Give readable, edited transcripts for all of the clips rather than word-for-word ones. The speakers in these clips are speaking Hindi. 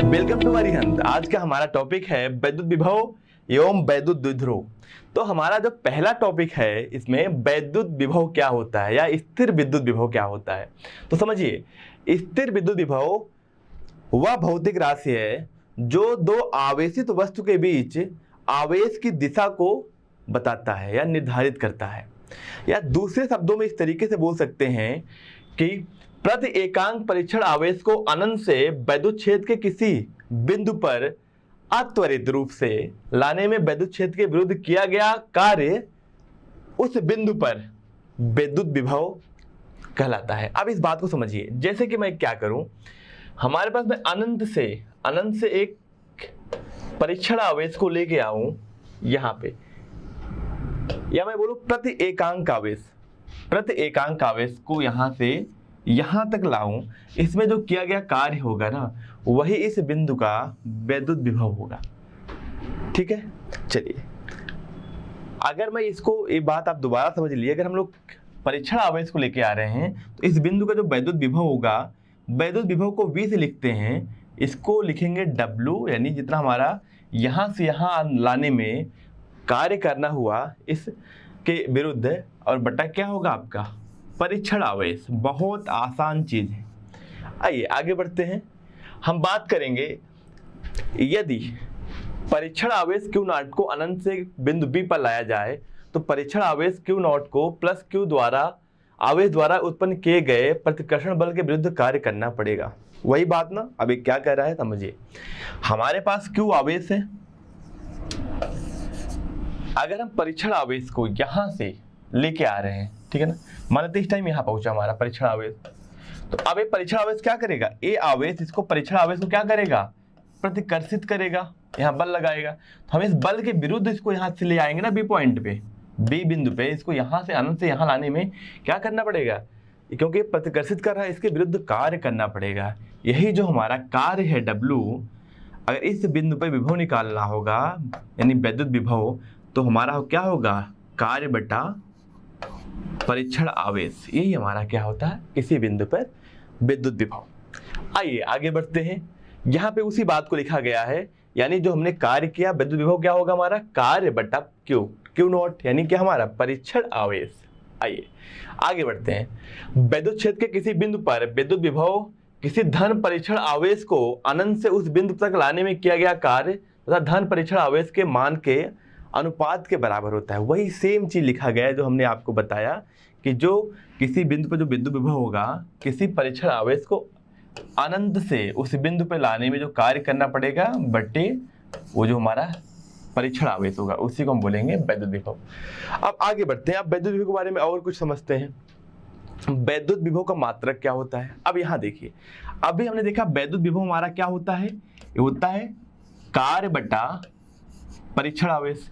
Welcome to Arihant. आज का हमारा टॉपिक है वैद्युत विभव एवं वैद्युत द्विध्रुव। तो हमारा जो पहला टॉपिक है इसमें वैद्युत विभव क्या होता है या स्थिर विद्युत विभव क्या होता है। तो समझिए, स्थिर विद्युत विभव वह भौतिक राशि है जो दो आवेशित वस्तु के बीच आवेश की दिशा को बताता है या निर्धारित करता है। या दूसरे शब्दों में इस तरीके से बोल सकते हैं कि प्रति एकांक परीक्षण आवेश को अनंत से वैद्युत क्षेत्र के किसी बिंदु पर अत्वरित रूप से लाने में वैद्युत क्षेत्र के विरुद्ध किया गया कार्य उस बिंदु पर वैद्युत विभव कहलाता है। अब इस बात को समझिए, जैसे कि मैं क्या करूं, हमारे पास मैं अनंत से एक परीक्षण आवेश को लेके आऊं यहां पे, या मैं बोलूं प्रति एकांक आवेश को यहां से यहां तक लाऊं। इसमें जो किया गया कार्य होगा ना, वही इस बिंदु का वैद्युत विभव होगा। ठीक है, चलिए अगर मैं इसको, ये बात आप दोबारा समझ लीजिए, अगर हम लोग परीक्षण आवेश को लेके आ रहे हैं तो इस बिंदु का जो वैद्युत विभव होगा, वैद्युत विभव को V से लिखते हैं, इसको लिखेंगे W, यानी जितना हमारा यहां से यहां लाने में कार्य करना हुआ इसके विरुद्ध, और बटा क्या होगा आपका परीक्षण आवेश। बहुत आसान चीज है। आइए आगे बढ़ते हैं। हम बात करेंगे, यदि परीक्षण आवेश Q0 को अनंत से बिंदु B पर लाया जाए तो परीक्षण आवेश Q0 को प्लस Q आवेश द्वारा उत्पन्न किए गए प्रतिकर्षण बल के विरुद्ध कार्य करना पड़ेगा। वही बात ना, अभी क्या कह रहा है समझिए। हमारे पास Q आवेश है, अगर हम परीक्षण आवेश को यहां से लेके आ रहे हैं, ठीक है ना, मान लेते इस टाइम यहां पहुंचा हमारा परीक्षण आवेश, तो अब ये परीक्षण आवेश क्या करेगा, ये आवेश इसको परीक्षण आवेश को क्या करेगा, प्रतिकर्षित करेगा, यहाँ बल लगाएगा। तो हम इस बल के विरुद्ध इसको यहाँ से ले आएंगे ना बी पॉइंट पे, बी बिंदु पे, इसको यहाँ से अनंत से यहाँ लाने में क्या करना पड़ेगा, क्योंकि प्रतिकर्षित कर रहा है, इसके विरुद्ध कार्य करना पड़ेगा। यही जो हमारा कार्य है W, अगर इस बिंदु पर विभव निकालना होगा यानी वैद्युत विभव, तो हमारा क्या होगा, कार्य बटा परीक्षण आवेश। यही हमारा क्या होता है किसी बिंदु पर विद्युत विभव। आइए आगे बढ़ते हैं। यहाँ पे उसी बात को लिखा गया है, यानी जो हमने कार्य किया, विद्युत विभव क्या होगा हमारा, कार्य बटा Q0, यानी कि हमारा परीक्षण आवेश। आइए आगे बढ़ते हैं। वैद्युत क्षेत्र के किसी बिंदु पर विद्युत विभव किसी धन परीक्षण आवेश को अनंत से उस बिंदु तक लाने में किया गया कार्य तथा धन परीक्षण आवेश के मान के अनुपात के बराबर होता है। वही सेम चीज लिखा गया है जो हमने आपको बताया कि जो किसी बिंदु पर जो विद्युत विभव होगा, किसी परीक्षण आवेश को अनंत से उस बिंदु पर लाने में जो कार्य करना पड़ेगा बटे वो जो हमारा परीक्षण आवेश होगा, उसी को हम बोलेंगे वैद्युत विभव। अब आगे बढ़ते हैं। अब वैद्युत विभव के बारे में और कुछ समझते हैं। वैद्युत विभव का मात्रक क्या होता है। अब यहाँ देखिए, अभी हमने देखा वैद्युत विभव हमारा क्या होता है, ये होता है कार्य बटा परीक्षण आवेश।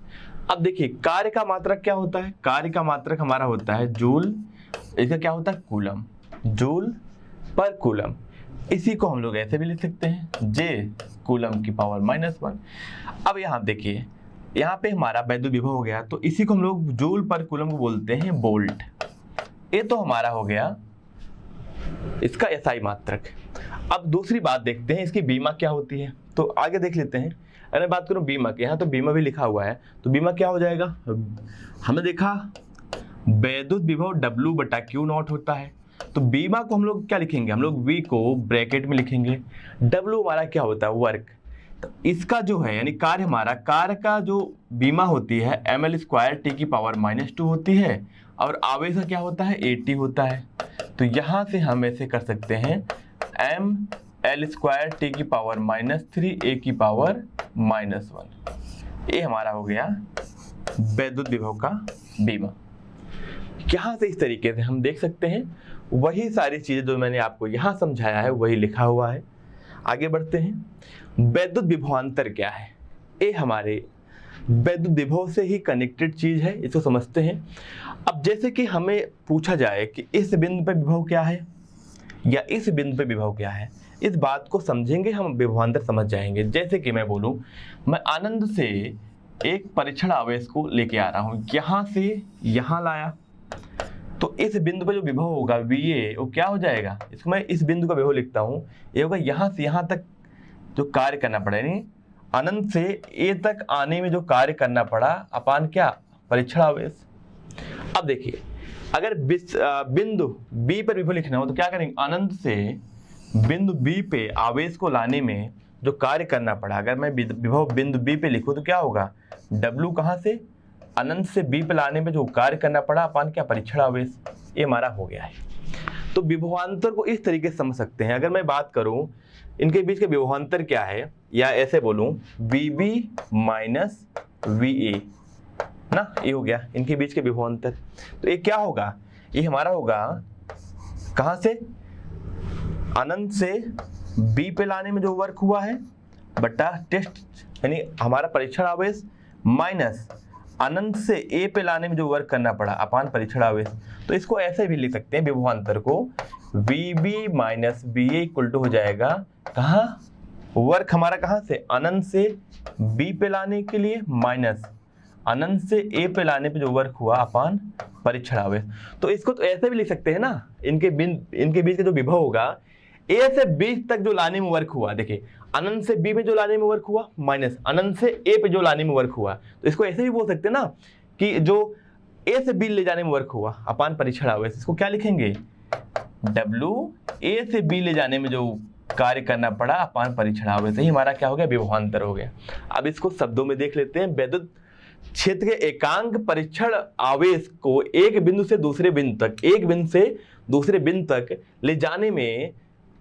अब देखिए कार्य का मात्रक क्या होता है, कार्य का मात्रक हमारा होता है जूल, इसका क्या होता है कूलम, जूल पर कूलम। इसी को हम लोग ऐसे भी लिख सकते हैं, J कूलम की पावर -1। अब यहाँ देखिए, यहाँ पे हमारा वैद्युत विभव हो गया, तो इसी को हम लोग जूल पर कूलम को बोलते हैं वोल्ट। ये तो हमारा हो गया इसका SI मात्रक। अब दूसरी बात देखते हैं, इसकी बीमा क्या होती है। तो आगे देख लेते हैं। अगर बात करूं बीमा की, यहाँ तो बीमा भी लिखा हुआ है, तो बीमा क्या हो जाएगा, हमने देखा वैद्युत विभव W बटा Q0 होता है, तो बीमा को हम लोग क्या लिखेंगे, हम लोग V को ब्रैकेट में लिखेंगे। W हमारा क्या होता है वर्क, तो इसका जो है यानी कार्य, हमारा कार्य का जो बीमा होती है ml² T की पावर -2 होती है, और आवेश का क्या होता है AT होता है। तो यहाँ से हम ऐसे कर सकते हैं ml² T की पावर -3 A की पावर -1। ये हमारा हो गया वैद्युत विभव का बीमा। यहाँ से इस तरीके से हम देख सकते हैं वही सारी चीजें जो मैंने आपको यहाँ समझाया है वही लिखा हुआ है। आगे बढ़ते हैं। वैद्युत विभवांतर क्या है, ये हमारे वैद्युत विभव से ही कनेक्टेड चीज है, इसको समझते हैं। अब जैसे कि हमें पूछा जाए कि इस बिंदु पर विभव क्या है या इस बिंदु पर विभव क्या है, इस बात को समझेंगे हम विभवांतर समझ जाएंगे। जैसे कि मैं बोलूं, मैं आनंद से एक परीक्षण आवेश को लेके आ रहा हूं, यहां से यहां लाया, तो इस बिंदु पर जो विभव होगा VA वो क्या हो जाएगा, इसको मैं इस बिंदु का विभव लिखता हूँ, ये होगा यहाँ से यहाँ तक जो कार्य करना पड़ा, यानी अनंत से ए तक आने में जो कार्य करना पड़ा अपान क्या, परीक्षण आवेश। अब देखिए अगर बिंदु बी पर विभव लिखना हो तो क्या करेंगे, अनंत से बिंदु बी पे आवेश को लाने में जो कार्य करना पड़ा, अगर मैं विभव बिंदु बी पे लिखूं तो क्या होगा, W कहां से, अनंत से बी पे लाने में जो कार्य करना पड़ा अपान क्या, परीक्षण आवेश। ये हमारा हो गया है। तो विभवांतर को इस तरीके से समझ सकते हैं। अगर मैं बात करूं इनके बीच के विभवांतर क्या है, या ऐसे बोलूं VB माइनस VA ना, ये हो गया इनके बीच के विभवांतर। तो ये क्या होगा, ये हमारा होगा कहां से, अनंत से बी पे लाने में जो वर्क हुआ है बटा टेस्ट यानी हमारा परीक्षण आवेश, माइनस अनंत से ए पे लाने में जो वर्क करना पड़ा अपान परीक्षण आवेश। तो इसको ऐसे भी लिख सकते हैं विभवांतर को, VB minus VA equal to हो जाएगा कहाँ, वर्क हमारा कहाँ से, अनंत से बी पे लाने के लिए माइनस अनंत से ए पे लाने पे जो वर्क हुआ अपान परीक्षण आवेश। तो इसको तो ऐसे भी लिख सकते हैं ना, इनके बीच का जो विभव होगा, ए से बी तक जो लाने में वर्क हुआ, देखिए अनंत से बी में जो लाने में वर्क हुआ माइनस अनंत से ए पे जो लाने में वर्क हुआ। तो इसको ऐसे भी बोल सकते हैं ना कि जो ए से बी ले जाने में वर्क हुआ अपान परीक्षण आवेश, इसको क्या लिखेंगे, W ए से बी ले जाने में जो कार्य करना पड़ा अपान परीक्षण आवेश। यही हमारा क्या हो गया, विभवांतर हो गया। अब इसको शब्दों में देख लेते हैं। वैद्युत क्षेत्र के एकांक परीक्षण आवेश को एक बिंदु से दूसरे बिंदु तक, एक बिंदु से दूसरे बिंदु तक ले जाने में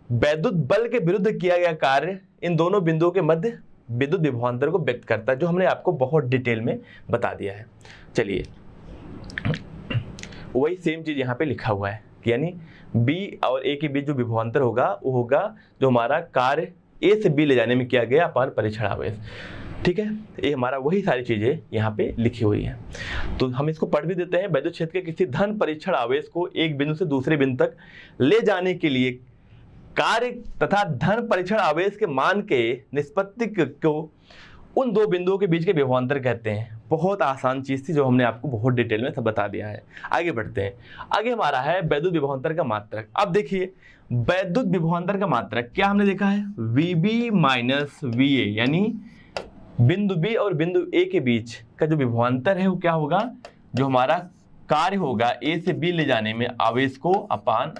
वैद्युत बल के विरुद्ध किया गया कार्य इन दोनों बिंदुओं के मध्य विद्युत विभवांतर को व्यक्त करता है, जो हमने आपको बहुत डिटेल में बता दिया है। चलिए वही सेम चीज यहाँ पे लिखा हुआ है, यानी B और A के बीच जो विभवांतर होगा वो होगा जो हमारा कार्य A से B ले जाने में किया गया अपान परीक्षण आवेश। ठीक है, ये हमारा वही सारी चीजें यहाँ पे लिखी हुई हैं। तो हम इसको पढ़ भी देते हैं। वैद्युत क्षेत्र के किसी धन परीक्षण आवेश को एक बिंदु से दूसरे बिंदु तक ले जाने के लिए कार्य तथा धन परीक्षण आवेश के मान के निष्पत्ति को उन दो बिंदुओं के बीच के विभवांतर कहते हैं। बहुत आसान चीज थी जो हमने आपको बहुत डिटेल में सब बता दिया है। आगे बढ़ते हैं। आगे हमारा है वैद्युत विभवांतर का मात्रक। अब देखिए वैद्युत विभवांतर का मात्रक क्या हमने देखा है, VB माइनस VA, यानी बिंदु B और बिंदु A के बीच का जो विभवांतर है वो क्या होगा, जो हमारा कार्य होगा A से B ले जाने में आवेश को अपान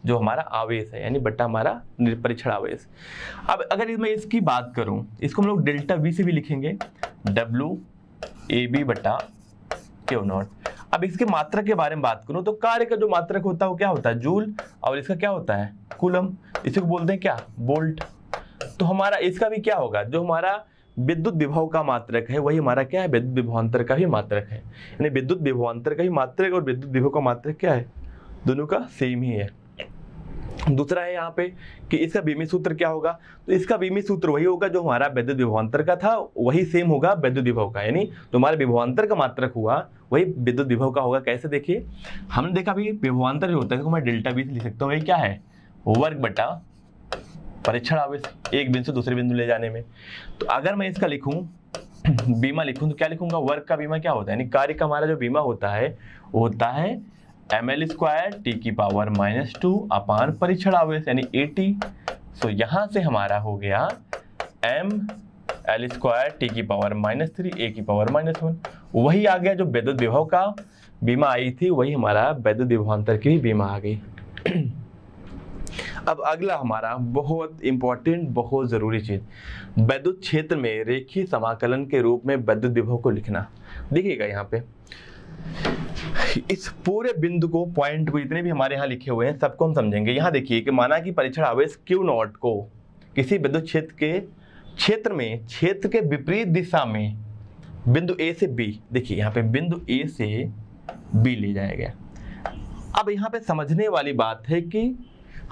जो हमारा आवेश है यानी बट्टा हमारा परीक्षण आवेश। अब अगर मैं इसकी बात करूं, इसको हम लोग डेल्टा V से भी लिखेंगे, WAB बटा Q0। अब इसके मात्रक के बारे में बात करूं तो कार्य का जो मात्रक होता है वो क्या होता है, जूल, और इसका क्या होता है, कूलम। इसे बोलते हैं क्या, वोल्ट। तो हमारा इसका भी क्या होगा, जो हमारा विद्युत विभव का मात्रक है वही हमारा क्या है, विद्युत विभवांतर का भी मात्रक है। यानी विद्युत विभवांतर का भी मात्रक और विद्युत विभव का मात्रक क्या है, दोनों का सेम ही है। दूसरा है यहाँ पे कि इसका बीमी सूत्र क्या होगा, तो इसका बीमी सूत्र वही होगा जो हमारा वैद्युत विभवांतर का था, वही सेम होगा वैद्युत विभव का। यानी जो हमारा विभवांतर का मात्रक हुआ वही विद्युत विभव का होगा। कैसे, देखिए हमने देखा अभी विभवांतर जो होता है मैं डेल्टा V से लिख सकता हूँ, ये क्या है, वर्ग बटा परीक्षण आवेश एक बिंदु से दूसरे बिंदु ले जाने में। तो अगर मैं इसका लिखूं बीमा लिखूं तो क्या लिखूंगा, वर्ग का बीमा क्या होता है, यानी कार्य का हमारा जो बीमा होता है वो होता है ml स्क्वायर टी की पावर -2 अपान परीक्षण आवेश यानी 80। सो यहां से हमारा हो गया ml स्क्वायर टी की पावर -3 a की पावर -1। वही आ गया जो वैद्युत विभव का बीमा आई थी, वही हमारा वैद्युत विभवांतर की भी बीमा आ गई। अब अगला हमारा बहुत इंपॉर्टेंट बहुत जरूरी चीज, वैद्युत क्षेत्र में रेखीय समाकलन के रूप में वैद्युत विभव को लिखना। देखिएगा यहाँ पे इस पूरे बिंदु को, पॉइंट को, जितने भी हमारे यहाँ लिखे हुए हैं सबको हम समझेंगे। यहाँ देखिए कि माना कि परीक्षण आवेश Q0 को किसी विद्युत क्षेत्र के क्षेत्र के विपरीत दिशा में बिंदु A से B, देखिए यहाँ पे बिंदु A से B ले जाया गया। अब यहाँ पे समझने वाली बात है कि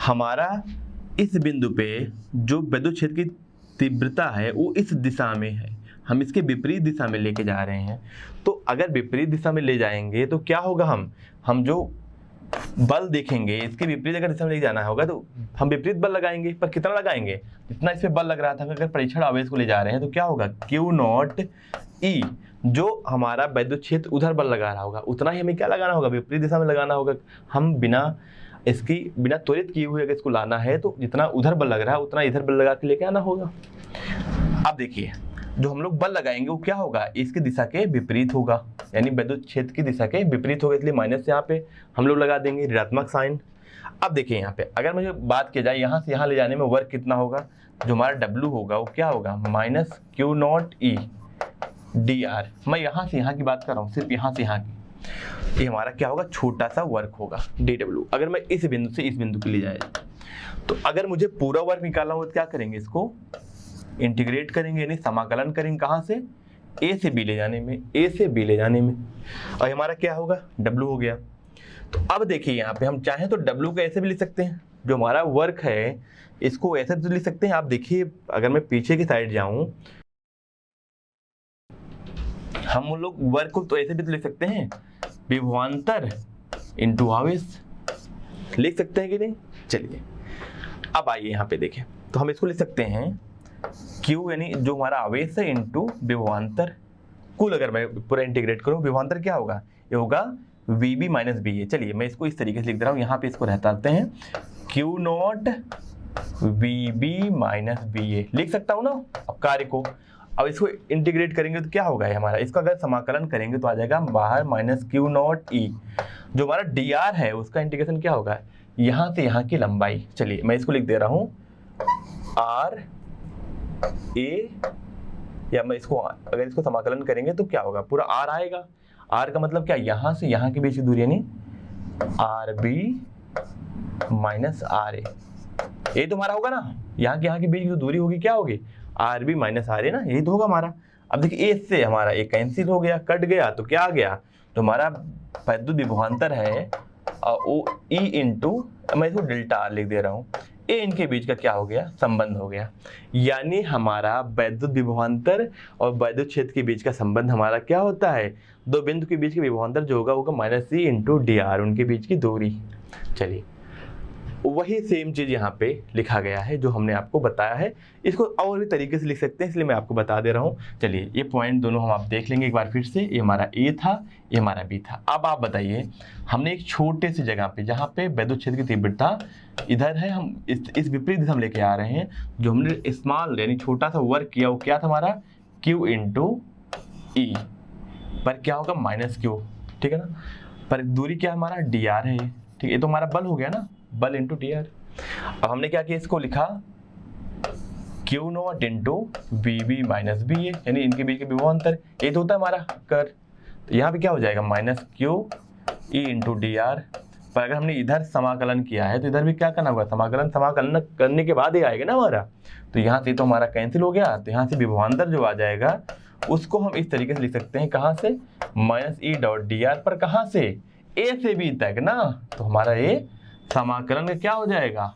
हमारा इस बिंदु पे जो विद्युत क्षेत्र की तीव्रता है वो इस दिशा में है, हम इसके विपरीत दिशा में लेके जा रहे हैं। तो अगर विपरीत दिशा में ले जाएंगे तो क्या होगा, हम जो बल देखेंगे इसके विपरीत अगर दिशा में लेके जाना होगा तो हम विपरीत बल लगाएंगे, पर कितना लगाएंगे, जितना इस पे बल लग रहा था। अगर परीक्षण आवेश को ले जा रहे हैं तो क्या होगा, Q0 E, जो हमारा वैद्युत क्षेत्र उधर बल लगा रहा होगा उतना ही हमें क्या लगाना होगा, विपरीत दिशा में लगाना होगा। हम बिना त्वरित किए हुए अगर इसको लाना है तो जितना उधर बल लग रहा है उतना इधर बल लगा के लेके आना होगा। अब देखिए जो हम लोग बल लगाएंगे वो क्या होगा, इसकी दिशा के विपरीत होगा, यानी विद्युत क्षेत्र की दिशा के विपरीत होगा, इसलिए माइनस यहाँ पे हम लोग लगा देंगे ऋणात्मक साइन। अब देखिए यहाँ पे अगर मुझे बात की जाए यहाँ से यहाँ ले जाने में वर्क कितना होगा, जो हमारा W होगा वो क्या होगा minus Q not E D R. मैं यहाँ से यहाँ की बात कर रहा हूँ, सिर्फ यहाँ से यहाँ की, ये हमारा क्या होगा छोटा सा वर्क होगा DW। अगर मैं इस बिंदु से इस बिंदु के लिए जाए तो अगर मुझे पूरा वर्क निकालना हो तो क्या करेंगे, इसको इंटीग्रेट करेंगे, यानी समाकलन करेंगे कहाँ से, A से B ले जाने में, A से B ले जाने में, और हमारा क्या होगा W हो गया। तो अब देखिए यहाँ पे हम चाहें तो W को ऐसे भी लिख सकते हैं, जो हमारा वर्क है इसको ऐसे भी लिख सकते हैं। आप देखिए अगर मैं पीछे की साइड जाऊं, हम लोग वर्क को तो ऐसे भी तो लिख सकते हैं, विभवांतर इंटू आवेश, लिख सकते हैं कि नहीं। चलिए अब आइए यहाँ पे देखें, तो हम इसको लिख सकते हैं Q यानी जो हमारा आवेश है इंटू विभवांतर कुल। अगर मैं पूरा इंटीग्रेट करूं विभवांतर क्या होगा, ये होगा VB माइनस BA। चलिए मैं इसको इस तरीके से लिख दे रहा हूँ, यहाँ पे इसको रहते हैं Q not VB minus BA लिख सकता हूँ ना। अब कार्य को अब इसको इंटीग्रेट करेंगे तो क्या होगा हमारा, इसका अगर समाकलन करेंगे तो आ जाएगा बाहर माइनस क्यू नॉट ई। जो हमारा DR है उसका इंटीग्रेशन क्या होगा, यहाँ से यहाँ की लंबाई। चलिए मैं इसको लिख दे रहा हूँ R A, या मैं इसको अगर इसको समाकलन करेंगे तो क्या होगा पूरा R आएगा। R का मतलब क्या, यहाँ से यहाँ के बीच की दूरी, यानी RB माइनस RA। ये तो हमारा होगा ना, यहाँ के बीच की जो दूरी होगी क्या होगी, RB माइनस RA ना, यही तो होगा हमारा। अब देखिए A से हमारा एक कैंसिल हो गया, कट गया, तो क्या आ गया, तो हमारा विद्युत विभवांतर है ओ E इंटू, मैं इसको डेल्टा R लिख दे रहा हूँ, ए इनके बीच का क्या हो गया, संबंध हो गया। यानी हमारा वैद्युत विभवांतर और वैद्युत क्षेत्र के बीच का संबंध हमारा क्या होता है, दो बिंदु के बीच के विभवांतर जो होगा माइनस C इंटू DR, उनके बीच की दूरी। चलिए वही सेम चीज यहाँ पे लिखा गया है जो हमने आपको बताया है, इसको और भी तरीके से लिख सकते हैं, इसलिए मैं आपको बता दे रहा हूँ। चलिए ये पॉइंट दोनों हम आप देख लेंगे एक बार फिर से, ये हमारा A था, ये हमारा B था। अब आप बताइए, हमने एक छोटे सी जगह पे जहाँ पे वैद्युत क्षेत्र की तीव्रता इधर है, हम इस विपरीत दिशा हम लेके आ रहे हैं, जो हमने स्मॉल यानी छोटा सा वर्क किया वो क्या था हमारा Q इंटू ई, पर क्या होगा माइनस Q, ठीक है ना, पर दूरी क्या हमारा DR है, ठीक है, ये तो हमारा बल हो गया ना, बल इंटू DR। अब हमने क्या किया, इसको लिखा Q not into VB minus BA, यानी इनके बीच के विभवांतर, ये तो होता है हमारा कर, तो यहाँ पे क्या हो जाएगा minus Q E into DR। पर अगर हमने इधर समाकलन किया है तो इधर भी क्या करना होगा, समाकलन करने के बाद ही आएगा ना हमारा, तो यहाँ से तो हमारा कैंसिल हो गया, तो यहाँ से विभवांतर जो आ जाएगा उसको हम इस तरीके से लिख सकते हैं, कहाँ से, माइनस E डॉट DR, पर कहाँ से, A से B तक ना, तो हमारा ये समाकलन का क्या हो जाएगा,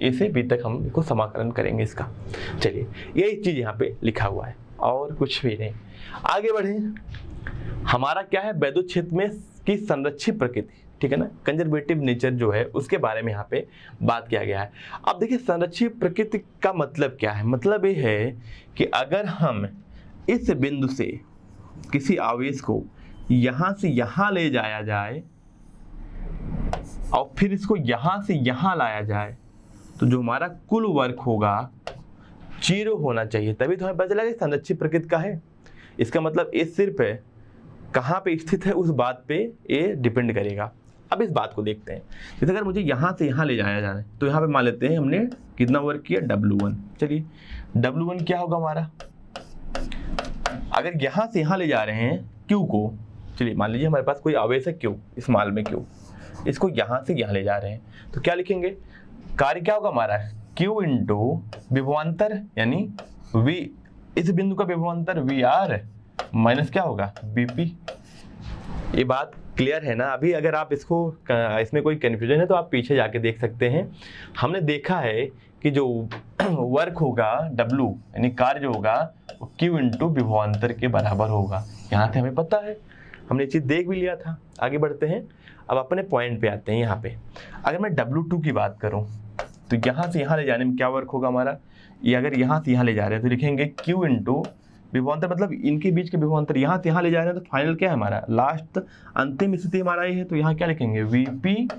A से B तक हम इसको समाकलन करेंगे इसका। चलिए यही चीज यहाँ पे लिखा हुआ है और कुछ भी नहीं। आगे बढ़े, हमारा क्या है वैद्युत क्षेत्र में की संरक्षित प्रकृति, ठीक है ना, कंजर्वेटिव नेचर जो है उसके बारे में यहाँ पे बात किया गया है। अब देखिए संरक्षित प्रकृति का मतलब क्या है, मतलब ये है कि अगर हम इस बिंदु से किसी आवेश को यहाँ से यहाँ ले जाया जाए और फिर इसको यहाँ से यहाँ लाया जाए, तो जो हमारा कुल वर्क होगा 0 होना चाहिए, तभी तो हमें पता चला कि संरक्षित प्रकृति का है। इसका मतलब ये सिर्फ है कहाँ पे स्थित है उस बात पे ये डिपेंड करेगा। अब इस बात को देखते हैं, जैसे अगर मुझे यहाँ से यहाँ ले जाया जाए तो यहाँ पे मान लेते हैं हमने कितना वर्क किया, W1। चलिए W1 क्या होगा हमारा, अगर यहाँ से यहाँ ले जा रहे हैं Q को, चलिए मान लीजिए हमारे पास कोई आवेश है Q, स्मॉल में Q, इसको यहाँ से यहाँ ले जा रहे हैं, तो क्या लिखेंगे, कार्य क्या होगा हमारा Q इंटू विभवांतर, यानी V, इस बिंदु का विभवांतर VR माइनस क्या होगा BP। ये बात क्लियर है ना। अभी अगर आप इसमें कोई कन्फ्यूजन है तो आप पीछे जाके देख सकते हैं। हमने देखा है कि जो वर्क होगा W, यानी कार्य जो होगा वो Q इंटू विभवांतर के बराबर होगा, यहाँ से हमें पता है, हमने ये चीज़ देख भी लिया था। आगे बढ़ते हैं, अब अपने पॉइंट पे आते हैं। यहाँ पे अगर मैं W2 की बात करूँ तो यहाँ से यहाँ ले जाने में क्या वर्क होगा हमारा, ये अगर यहाँ से यहाँ ले जा रहे हैं तो लिखेंगे Q इंटू विभवांतर, मतलब इनके बीच के विभवांतर यहाँ से यहाँ ले जा रहे हैं, तो फाइनल क्या है हमारा, लास्ट अंतिम स्थिति हमारा ये है, तो यहाँ क्या लिखेंगे VP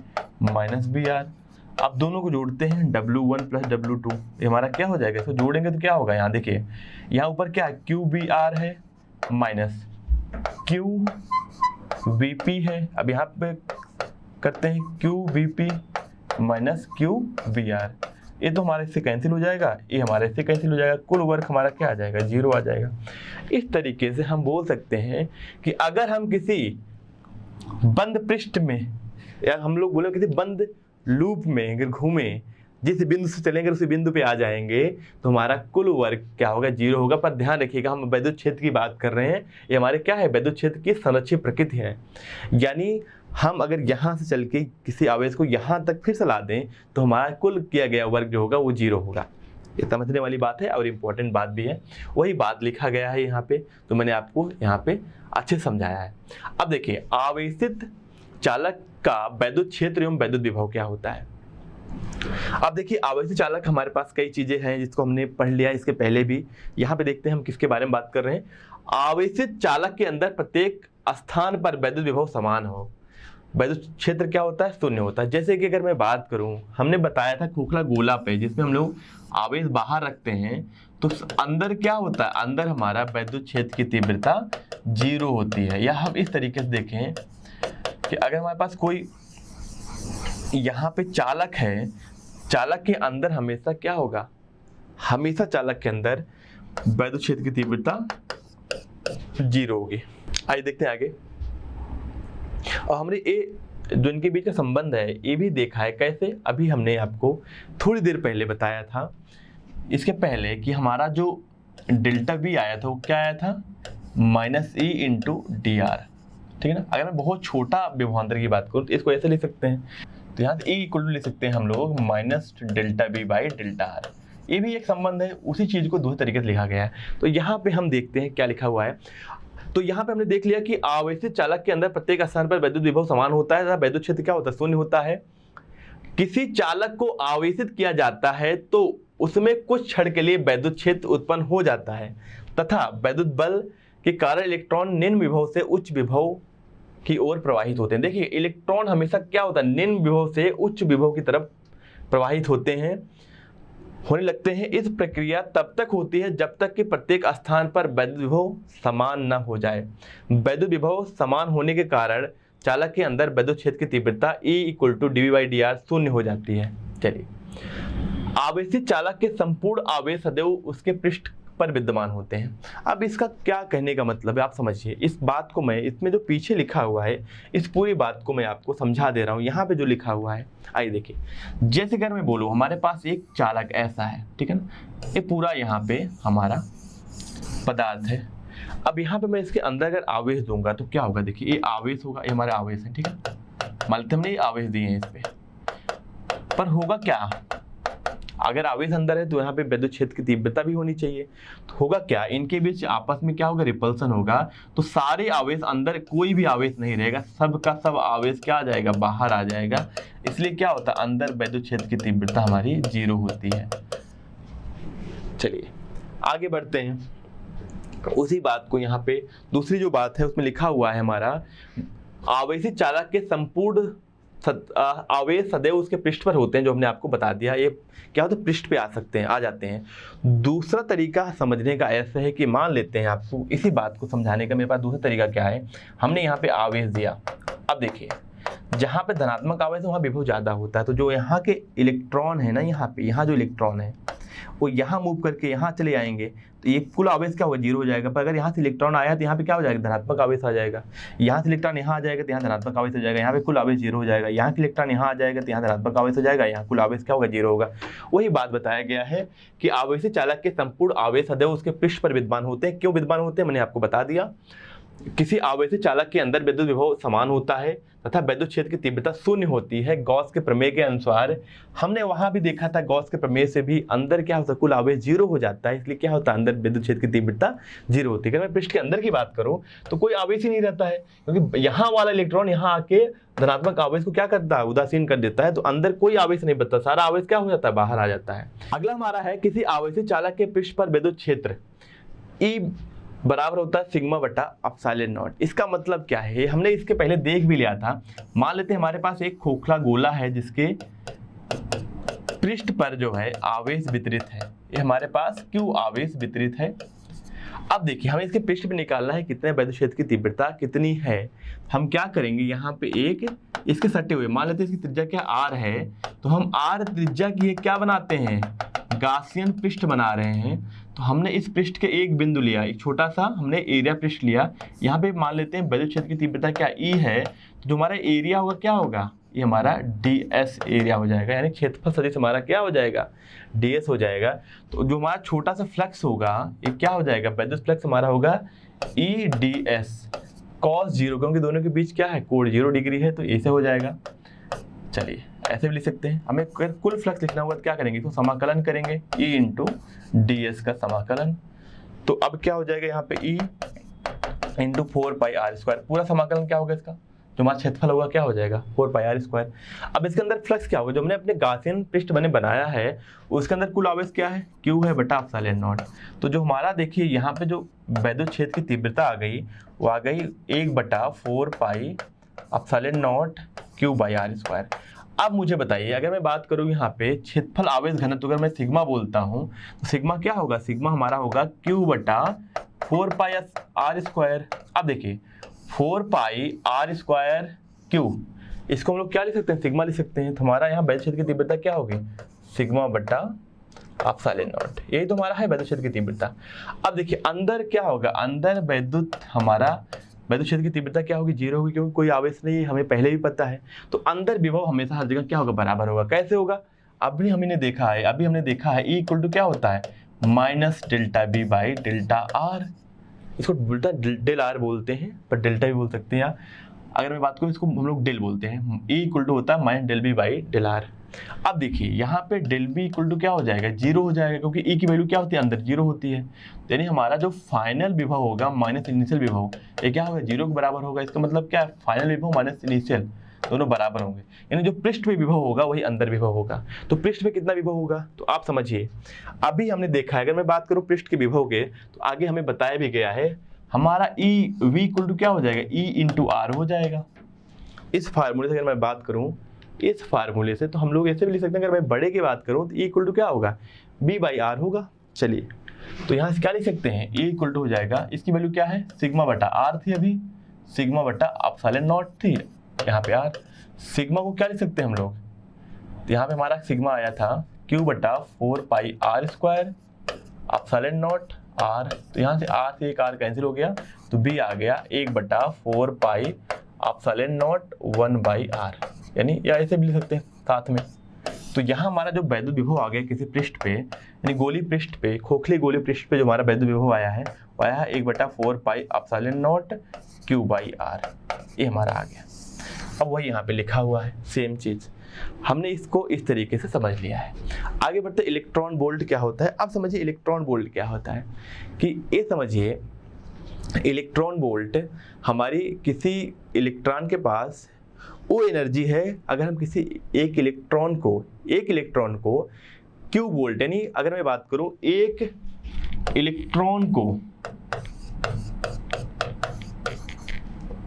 माइनस BR। अब दोनों को जोड़ते हैं, W1 प्लस W2, ये हमारा क्या हो जाएगा, इसको जोड़ेंगे तो क्या होगा, यहाँ देखिए यहाँ ऊपर क्या है QBR है माइनस QVP है। अब यहाँ पे करते हैं QVP माइनस QVR, ये तो हमारे इससे कैंसिल हो जाएगा, ये हमारे इससे कैंसिल हो जाएगा, कुल वर्क हमारा क्या आ जाएगा, 0 आ जाएगा। इस तरीके से हम बोल सकते हैं कि अगर हम किसी बंद पृष्ठ में या हम लोग बोले किसी बंद लूप में अगर घूमें, जिस बिंदु से चलेंगे उसी बिंदु पे आ जाएंगे, तो हमारा कुल वर्क क्या होगा, 0 होगा। पर ध्यान रखिएगा हम वैद्युत क्षेत्र की बात कर रहे हैं, ये हमारे क्या है, वैद्युत क्षेत्र की संरक्षित प्रकृति है। यानी हम अगर यहाँ से चल के किसी आवेश को यहाँ तक फिर से ला दें तो हमारा कुल किया गया वर्क जो होगा वो 0 होगा। ये समझने वाली बात है और इम्पोर्टेंट बात भी है, वही बात लिखा गया है यहाँ पे, तो मैंने आपको यहाँ पे अच्छे समझाया है। अब देखिए आवेशित चालक का वैद्युत क्षेत्र एवं वैद्युत विभव क्या होता है। अब देखिए आवेशित चालक हमारे पास कई चीजें हैं जिसको हमने पढ़ लिया इसके पहले भी। यहाँ पे देखते हैं हम किसके बारे में बात कर रहे हैं। आवेशित चालक के अंदर प्रत्येक स्थान पर वैद्युत विभव समान हो। वैद्युत क्षेत्र क्या होता है, शून्य होता है। जैसे कि अगर मैं बात करूं, हमने बताया था खोखला गोला पे जिसमें हम लोग आवेश बाहर रखते हैं तो अंदर क्या होता है, अंदर हमारा वैद्युत क्षेत्र की तीव्रता 0 होती है। या हम इस तरीके से देखें कि अगर हमारे पास कोई यहाँ पे चालक है, चालक के अंदर हमेशा क्या होगा, हमेशा चालक के अंदर वैद्युत क्षेत्र की तीव्रता 0 होगी। आइए देखते हैं आगे। और हमने ये जो इनके बीच का संबंध है ये भी देखा है कैसे, अभी हमने आपको थोड़ी देर पहले बताया था इसके पहले कि हमारा जो डेल्टा V आया था वो क्या आया था, -E × dr, ठीक है ना। अगर मैं बहुत छोटा विभवांतर की बात करूँ तो इसको ऐसे लिख सकते हैं, तो यहाँ से E = लिख सकते हैं हम लोग -ΔV/ΔR। ये भी एक संबंध है, उसी चीज को दूसरे तरीके से लिखा गया है। तो यहाँ पे हम देखते हैं क्या लिखा हुआ है। तो यहाँ पे हमने देख लिया कि आवेशित चालक के अंदर प्रत्येक स्थान पर वैद्युत विभव समान होता है, वैद्युत क्षेत्र क्या होता है, शून्य होता है। किसी चालक को आवेशित किया जाता है तो उसमें कुछ क्षण के लिए वैद्युत क्षेत्र उत्पन्न हो जाता है तथा वैद्युत बल के कारण इलेक्ट्रॉन निम्न विभव से उच्च विभव की ओर प्रवाहित होते हैं। देखिए इलेक्ट्रॉन हमेशा क्या होता है, निम्न विभव से उच्च विभव की तरफ प्रवाहित होने लगते हैं। इस प्रक्रिया तब तक होती है जब तक कि प्रत्येक स्थान पर वैद्युत विभव समान न हो जाए। वैद्युत विभव समान होने के कारण चालक के अंदर वैद्युत क्षेत्र की तीव्रता E = dV/dr शून्य हो जाती है। चलिए, आवेशित चालक के संपूर्ण आवेश सदैव उसके पृष्ठ पर विद्यमान होते हैं। अब इसका क्या कहने का मतलब है आप समझिए। इस बात को मैं, इसमें जो पीछे लिखा हुआ है इस पूरी बात को मैं आपको समझा दे रहा हूँ। यहाँ पे जो लिखा हुआ है, आइए देखिए, जैसे अगर मैं बोलूँ हमारे पास एक चालक ऐसा है, ठीक है ना, ये पूरा यहाँ पे हमारा पदार्थ है। अब यहाँ पे मैं इसके अंदर अगर आवेश दूंगा तो क्या होगा, देखिए ये आवेश होगा, ये हमारे आवेश है, ठीक है। मान लेते हमने ये आवेश दिए हैं इस पे, पर होगा क्या, अगर आवेश अंदर है तो यहाँ पे वैद्युत क्षेत्र की तीव्रता भी होनी चाहिए। तो होगा क्या, इनके बीच आपस में क्या होगा, रिपल्सन होगा। तो सारे आवेश अंदर, कोई भी आवेश नहीं रहेगा, सब का सब आवेश क्या आ जाएगा, बाहर आ जाएगा। इसलिए क्या होता है, अंदर वैद्युत क्षेत्र की तीव्रता हमारी 0 होती है। चलिए आगे बढ़ते हैं। उसी बात को यहाँ पे दूसरी जो बात है उसमें लिखा हुआ है हमारा, आवेशित चालक के संपूर्ण आवेश सदैव उसके पृष्ठ पर होते हैं, जो हमने आपको बता दिया। ये क्या होता है, पृष्ठ पे आ सकते हैं, आ जाते हैं। दूसरा तरीका समझने का ऐसा है कि मान लेते हैं, आपको इसी बात को समझाने का मेरे पास दूसरा तरीका क्या है, हमने यहाँ पे आवेश दिया। अब देखिए जहाँ पे धनात्मक आवेश है वहाँ विभव ज़्यादा होता है। तो जो यहाँ के इलेक्ट्रॉन है ना, यहाँ जो इलेक्ट्रॉन है वो यहाँ मूव करके यहाँ चले आएंगे, तो ये कुल आवेश क्या होगा, 0 हो जाएगा। पर अगर यहाँ से इलेक्ट्रॉन आया तो यहाँ पे क्या हो जाएगा, धनात्मक आवेश आ जाएगा। यहाँ से इलेक्ट्रॉन यहाँ आ जाएगा तो यहाँ धनात्मक आवेश हो जाएगा, यहाँ पे कुल आवेश 0 हो जाएगा। यहाँ के इलेक्ट्रॉन यहाँ आ जाएगा तो यहाँ धनात्मक आवेश हो जाएगा, यहाँ कुल आवेश क्या होगा, 0 होगा। वही बात बताया गया है कि आवेशित चालक के संपूर्ण आवेश सदैव उसके पृष्ठ पर विद्यमान होते हैं। क्यों विद्यमान होते हैं, मैंने आपको बता दिया। किसी आवेशित चालक के अंदर वैद्युत विभव समान होता है तथा वैद्युत क्षेत्र की तीव्रता 0 होती है। गॉस के प्रमेय के अनुसार हमने वहां भी देखा था, गॉस के प्रमेय से भी अंदर क्या होता है, कुल आवेश 0 हो जाता है। इसलिए क्या होता है, अंदर वैद्युत क्षेत्र की तीव्रता 0 होती है। अगर मैं पृष्ठ के अंदर की बात करूं तो कोई आवेश ही नहीं रहता है, क्योंकि यहाँ वाला इलेक्ट्रॉन यहाँ आके धनात्मक आवेश को क्या करता है, उदासीन कर देता है। तो अंदर कोई आवेश नहीं बचता, सारा आवेश क्या हो जाता है, बाहर आ जाता है। अगला हमारा है, किसी आवेशित चालक के पृष्ठ पर वैद्युत क्षेत्र E बराबर होता है σ/ε0। इसका मतलब क्या है, हमने इसके पहले देख भी लिया था। मान लेते हैं हमारे पास एक खोखला गोला है जिसके पृष्ठ पर जो है आवेश वितरित है, ये हमारे पास Q आवेश वितरित है। अब देखिए हमें इसके पृष्ठ पे निकालना है कितने वैद्युत क्षेत्र की तीव्रता कितनी है। हम क्या करेंगे, यहाँ पे एक इसके सटे हुए मान लेते हैं इसकी त्रिज्या क्या R है, तो हम R त्रिज्या की क्या बनाते हैं, गासियन पृष्ठ बना रहे हैं। तो हमने इस पृष्ठ के एक बिंदु लिया, एक छोटा सा हमने एरिया पृष्ठ लिया, यहाँ पे मान लेते हैं वैद्युत क्षेत्र की तीव्रता क्या E है, तो जो हमारा एरिया होगा क्या होगा, ये हमारा ds एरिया हो जाएगा, यानी क्षेत्रफल सदिश हमारा क्या हो जाएगा, ds हो जाएगा। तो जो हमारा छोटा सा फ्लक्स होगा ये क्या हो जाएगा, वैद्युत फ्लक्स हमारा होगा E ds cos 0, क्योंकि दोनों के बीच क्या है, कोण 0 डिग्री है, तो ऐसे हो जाएगा। चलिए ऐसे भी लिख सकते हैं। हमें अगर कुल फ्लक्स लिखना होगा तो क्या करेंगे, तो समाकलन करेंगे E इंटू ds का समाकलन। तो अब क्या हो जाएगा यहाँ पे E इंटू 4πr², पूरा समाकलन क्या होगा इसका, जो हमारा क्षेत्रफल होगा क्या हो जाएगा 4πr²। अब इसके अंदर फ्लक्स क्या होगा, जो हमने अपने गासियन पृष्ठ बनाया है उसके अंदर कुल आवेश क्या है, Q है बटा एप्सिलॉन नॉट। तो जो हमारा देखिए यहाँ पे जो वैद्युत क्षेत्र की तीव्रता आ गई वो आ गई 1/4π Q/r²। अब मुझे बताइए अगर मैं बात करूँ यहाँ पे क्षेत्रफल आवेश घनत्व, अगर मैं सिग्मा बोलता हूँ तो सिग्मा क्या होगा, सिग्मा हमारा होगा Q/4πr²। अब देखिए 4πr²Q, इसको हम लोग क्या लिख सकते हैं, सिग्मा लिख सकते हैं। तो हमारा यहाँ वैद्युत क्षेत्र की तीव्रता क्या होगी, सिग्मा बटा एप्सिलॉन नॉट, यही तो हमारा है वैद्युत क्षेत्र की तीव्रता। अब देखिए अंदर क्या होगा, अंदर वैद्युत क्षेत्र की तीव्रता क्या होगी, 0 होगी, क्योंकि कोई आवेश नहीं है, हमें पहले भी पता है। तो अंदर विभव हमेशा हर जगह क्या होगा, बराबर होगा। कैसे होगा, अभी हमने देखा है E इक्वल टू क्या होता है, minus delta B by delta R. इसको उल्टा डेल आर बोलते हैं, पर डेल्टा भी बोल सकते हैं। अगर मैं बात करूँ इसको हम लोग डेल बोलते हैं। E इक्वल टू होता है minus del B by del R. अब देखिए यहाँ पे डेल बी इक्वल टू क्या हो जाएगा, 0 हो जाएगा, क्योंकि E की वैल्यू क्या होती है, अंदर 0 होती है। यानी हमारा जो फाइनल विभव होगा माइनस इनिशियल विभव, ये क्या होगा, 0 के बराबर होगा। इसका मतलब क्या है, फाइनल विभव माइनस इनिशियल दोनों बराबर होंगे, यानी जो पृष्ठ पे विभव होगा वही अंदर विभव होगा। तो पृष्ठ पे कितना विभव होगा, तो आप समझिए अभी हमने देखा है। अगर मैं बात करूँ पृष्ठ के विभव के, तो आगे हमें बताया भी गया है हमारा V इक्वल टू क्या हो जाएगा, E इंटू आर हो जाएगा। इस फार्मूले से अगर मैं बात करूँ, इस फार्मूले से तो हम लोग ऐसे भी लिख सकते हैं, अगर मैं बड़े की बात करूँ तो E इक्वल टू क्या होगा, B/R होगा। चलिए तो यहाँ से क्या लिख सकते हैं, E इक्वल टू हो जाएगा, इसकी वैल्यू क्या है, सिग्मा बटा आर थी, अभी सिग्मा बटा एप्सिलॉन नॉट थी, यहाँ पे आर। सिग्मा को क्या लिख सकते हैं हम लोग, तो यहाँ पे हमारा सिग्मा आया था Q/4πr² एप्सिलॉन नॉट आर। तो यहाँ से आर से एक आर कैंसिल हो गया, तो बी आ गया 1/4π एप्सिलॉन नॉट 1/r, यानी या ऐसे भी लिख सकते हैं साथ में। तो यहाँ हमारा जो वैद्युत विभव आ गया किसी पृष्ठ पे, यानी गोली पृष्ठ पे, खोखले गोली पृष्ठ पे जो हमारा वैद्युत विभव आया है वो आया है 1/4π एप्सिलॉन नॉट Q/r, ये हमारा आ गया। अब वही यहाँ पे लिखा हुआ है सेम चीज, हमने इसको इस तरीके से समझ लिया है। आगे बढ़ते इलेक्ट्रॉन वोल्ट क्या होता है। अब समझिए इलेक्ट्रॉन वोल्ट क्या होता है, कि ये समझिए इलेक्ट्रॉन वोल्ट हमारी किसी इलेक्ट्रॉन के पास वो एनर्जी है, अगर हम किसी एक इलेक्ट्रॉन को Q वोल्ट, यानी अगर मैं बात करूं एक इलेक्ट्रॉन को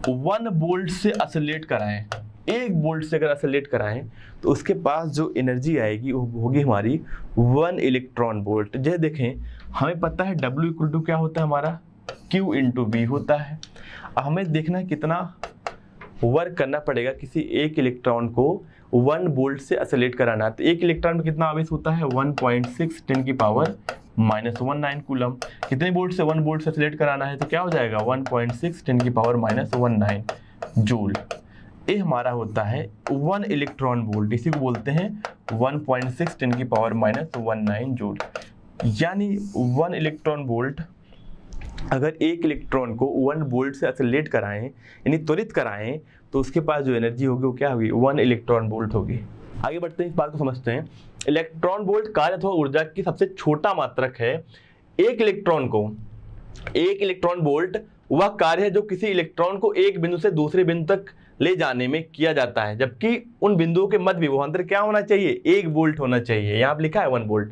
1 वोल्ट से असलेट कराएं, 1 वोल्ट से अगर असलेट कराएं, तो उसके पास जो एनर्जी आएगी वो होगी हमारी 1 इलेक्ट्रॉन वोल्ट। जैसे देखें हमें पता है W इक्वल टू क्या होता है हमारा, Q इंटू B होता है। अब हमें देखना है कितना वर्क करना पड़ेगा किसी एक इलेक्ट्रॉन को 1 वोल्ट से असलेट कराना। तो एक इलेक्ट्रॉन में कितना आवेश होता है, 1.6 10⁻⁻⁹ कूलम। कितने वोल्ट से 1 वोल्ट से असलेट कराना है, तो क्या हो जाएगा 1.6 10⁻⁻⁹ जूल। ये हमारा होता है 1 इलेक्ट्रॉन वोल्ट, इसी को बोलते हैं 1.6 10⁻⁻⁹ जूल। यानी 1 इलेक्ट्रॉन वोल्ट, अगर एक इलेक्ट्रॉन को 1 वोल्ट से असलेट कराएं, यानी त्वरित कराएं, तो उसके पास जो एनर्जी होगी वो क्या होगी, 1 इलेक्ट्रॉन वोल्ट होगी। आगे बढ़ते हैं, इस बात को समझते हैं। इलेक्ट्रॉन वोल्ट कार्य अथवा ऊर्जा की सबसे छोटा मात्रक है। एक इलेक्ट्रॉन वोल्ट वह कार्य है जो किसी इलेक्ट्रॉन को एक बिंदु से दूसरे बिंदु तक ले जाने में किया जाता है, जबकि उन बिंदुओं के मध्य विभवांतर क्या होना चाहिए, 1 वोल्ट होना चाहिए। यहाँ लिखा है 1 वोल्ट।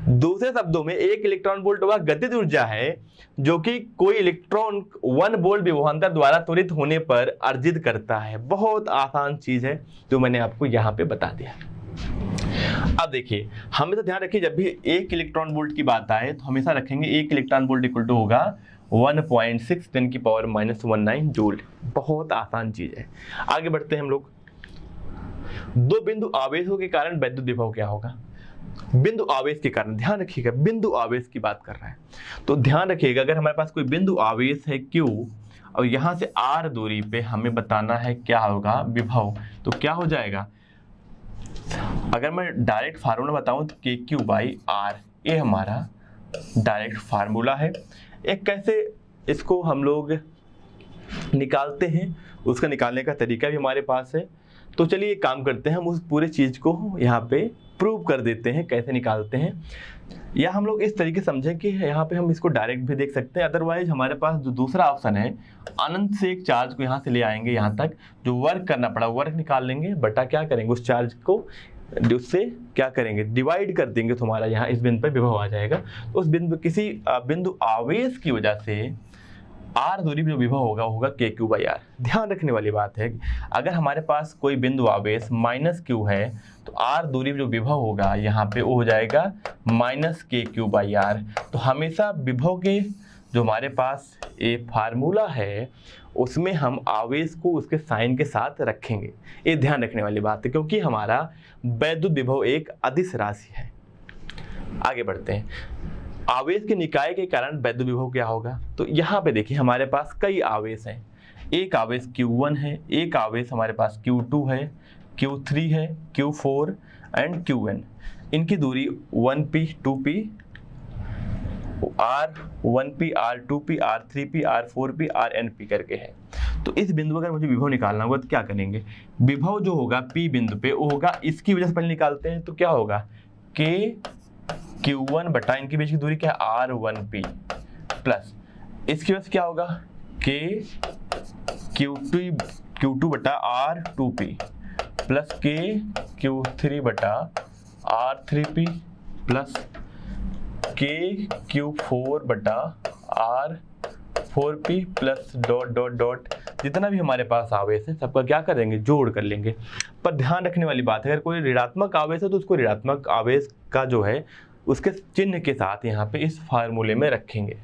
दूसरे शब्दों में एक इलेक्ट्रॉन वोल्ट वह गतिज ऊर्जा है जो कि कोई इलेक्ट्रॉन 1 वोल्ट विभवांतर द्वारा त्वरित होने पर अर्जित करता है। बहुत आसान चीज है जो मैंने आपको यहाँ पे बता दिया। अब देखिए, हमें तो ध्यान रखिए जब भी 1 इलेक्ट्रॉन वोल्ट की बात आए तो हमेशा रखेंगे 1 इलेक्ट्रॉन वोल्ट इक्वल टू होगा 1.6 × 10⁻⁻⁻⁻⁰ जूल। बहुत आसान चीज है। आगे बढ़ते हैं हम लोग। दो बिंदु आवेशों के कारण वैद्युत विभव क्या होगा? बिंदु आवेश के कारण, ध्यान रखिएगा बिंदु आवेश की बात कर रहा है, तो ध्यान रखिएगा अगर हमारे पास कोई बिंदु आवेश है Q और यहां से R दूरी पे हमें बताना है क्या होगा विभव, तो क्या हो जाएगा? अगर मैं डायरेक्ट फार्मूला बताऊं तो KQ/R, ये हमारा डायरेक्ट फार्मूला है। एक कैसे इसको हम लोग निकालते हैं, उसका निकालने का तरीका भी हमारे पास है। तो चलिए एक काम करते हैं, हम उस पूरे चीज को यहाँ पे प्रूव कर देते हैं कैसे निकालते हैं, या हम लोग इस तरीके समझें कि यहाँ पे हम इसको डायरेक्ट भी देख सकते हैं। अदरवाइज हमारे पास जो दूसरा ऑप्शन है, अनंत से एक चार्ज को यहाँ से ले आएंगे यहाँ तक, जो वर्क करना पड़ा वर्क निकाल लेंगे, बटा क्या करेंगे उस चार्ज को, उससे क्या करेंगे डिवाइड कर देंगे, तो हमारा यहाँ इस बिंदु पर विभव आ जाएगा। तो उस बिंदु किसी बिंदु आवेश की वजह से R दूरी जो विभव होगा KQ/R। ध्यान रखने वाली बात है, अगर हमारे पास कोई बिंदु आवेश -Q है तो R दूरी जो विभव होगा यहाँ पे वो हो जाएगा -KQ/R। तो हमेशा विभव के जो हमारे पास ये फार्मूला है उसमें हम आवेश को उसके साइन के साथ रखेंगे। ये ध्यान रखने वाली बात है, क्योंकि हमारा वैद्युत विभव एक अदिश राशि है। आगे बढ़ते हैं। आवेश के निकाय के कारण वैद्युत विभव क्या होगा? तो यहाँ पे देखिए हमारे पास कई आवेश हैं। एक आवेश Q1 है, एक आवेश हमारे पास Q2 है, Q3 है, Q4 एंड Qn। इनकी दूरी 1p, 2p, R1p, R2p, R3p, R4p, Rnp करके है। तो इस बिंदु अगर मुझे विभव निकालना होगा तो क्या करेंगे? विभव जो होगा P बिंदु पे वो होगा, इसकी वजह से पहले निकालते हैं, तो क्या होगा Q1 बटा इनके बीच की दूरी क्या है R1p, प्लस इसकी वजह से क्या होगा Q2 बटा R2p, प्लस Q3 बटा R3p, प्लस Q4 बटा R4p, plus dot dot dot जितना भी हमारे पास आवेश है सबका क्या करेंगे जोड़ कर लेंगे। पर ध्यान रखने वाली बात है, अगर कोई ऋणात्मक आवेश है तो उसको ऋणात्मक आवेश का जो है उसके चिन्ह के साथ यहाँ पे इस फार्मूले में रखेंगे।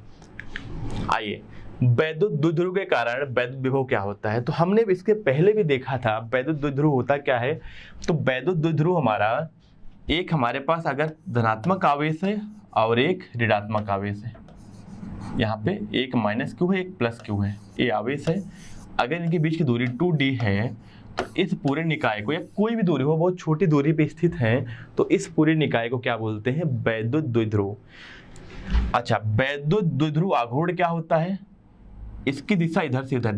आइए, वैद्युत द्विध्रुव के कारण वैद्युत विभव क्या होता है? तो हमने इसके पहले भी देखा था वैद्युत द्विध्रुव होता क्या है। तो वैद्युत द्विध्रुव हमारा एक हमारे पास अगर धनात्मक आवेश है और एक ऋणात्मक आवेश है, यहाँ पे एक -Q है एक +Q है, ये आवेश है। अगर इनके बीच की दूरी 2d है तो इस पूरे निकाय को, या कोई भी दूरी हो बहुत छोटी दूरी पे स्थित है, तो इस पूरे निकाय को क्या बोलते हैं? वैद्युत द्विध्रुव। अच्छा, वैद्युत द्विध्रुव आघूर्ण क्या होता है? इसकी दिशा इधर से उधर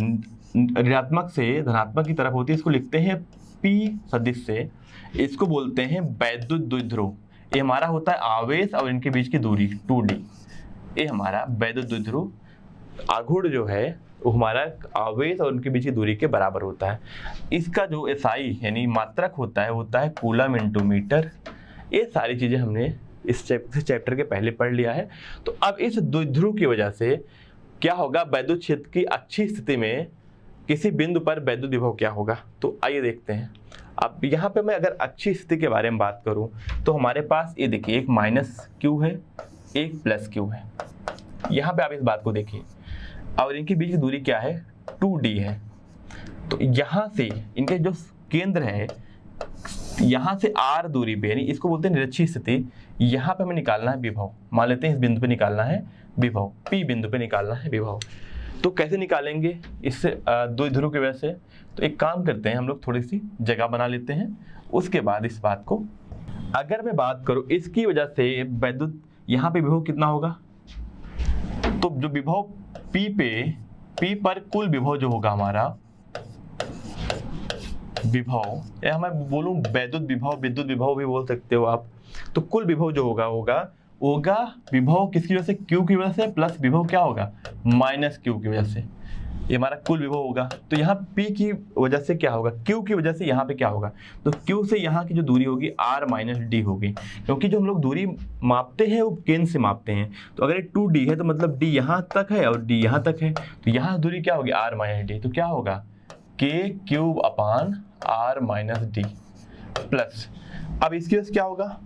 ऋणात्मक से धनात्मक की तरफ होती है, इसको लिखते हैं P सदिश से, इसको बोलते हैं वैद्युत द्विध्रुव। ये हमारा होता है आवेश और इनके बीच की दूरी 2d, ये हमारा वैद्युत द्विध्रुव आघूर्ण जो है वो हमारा आवेश और उनके बीच की दूरी के बराबर होता है। इसका जो SI यानी मात्रक होता है कूलम × मीटर। ये सारी चीजें हमने इस चैप्टर के पहले पढ़ लिया है। तो अब इस द्विध्रुव की वजह से क्या होगा? वैद्युत क्षेत्र की अच्छी स्थिति में किसी बिंदु पर वैद्युत विभव क्या होगा? तो आइए देखते हैं। अब यहाँ पे मैं अगर अच्छी स्थिति के बारे में बात करूँ तो हमारे पास ये देखिए एक -Q है एक +Q है। यहाँ पे आप इस बात को देखिए, और इनके बीच की दूरी क्या है? 2d है। तो यहाँ से इनके जो केंद्र है यहाँ से R दूरी पे, यानी इसको बोलते हैं निरक्षीय स्थिति, यहाँ पे हमें निकालना है विभव। मान लेते हैं इस बिंदु पे निकालना है विभव, P बिंदु पे निकालना है विभव। तो कैसे निकालेंगे इससे द्विध्रुव की वजह से? तो एक काम करते हैं, हम लोग थोड़ी सी जगह बना लेते हैं, उसके बाद इस बात को अगर मैं बात करूँ इसकी वजह से वैद्युत यहाँ पे विभव कितना होगा? तो जो विभव P पर कुल विभव जो होगा हमारा विभव, या मैं बोलूं वैद्युत विभव, विद्युत विभव भी बोल सकते हो आप। तो कुल विभव जो होगा विभव किसकी वजह से? Q की वजह से, प्लस विभव क्या होगा? -Q की वजह से, ये हमारा कुल विभव होगा। तो यहाँ P की वजह से क्या होगा? Q की वजह से यहाँ पे क्या होगा? तो Q से यहाँ की जो दूरी होगी R - D होगी, क्योंकि जो हम लोग दूरी मापते हैं वो केंद्र से मापते हैं। तो अगर ये 2D है तो मतलब D यहाँ तक है और D यहाँ तक है, तो यहाँ दूरी क्या होगी? R - D। तो क्या होगा? KQ/R - D, प्लस अब इसकी वजह से क्या होगा,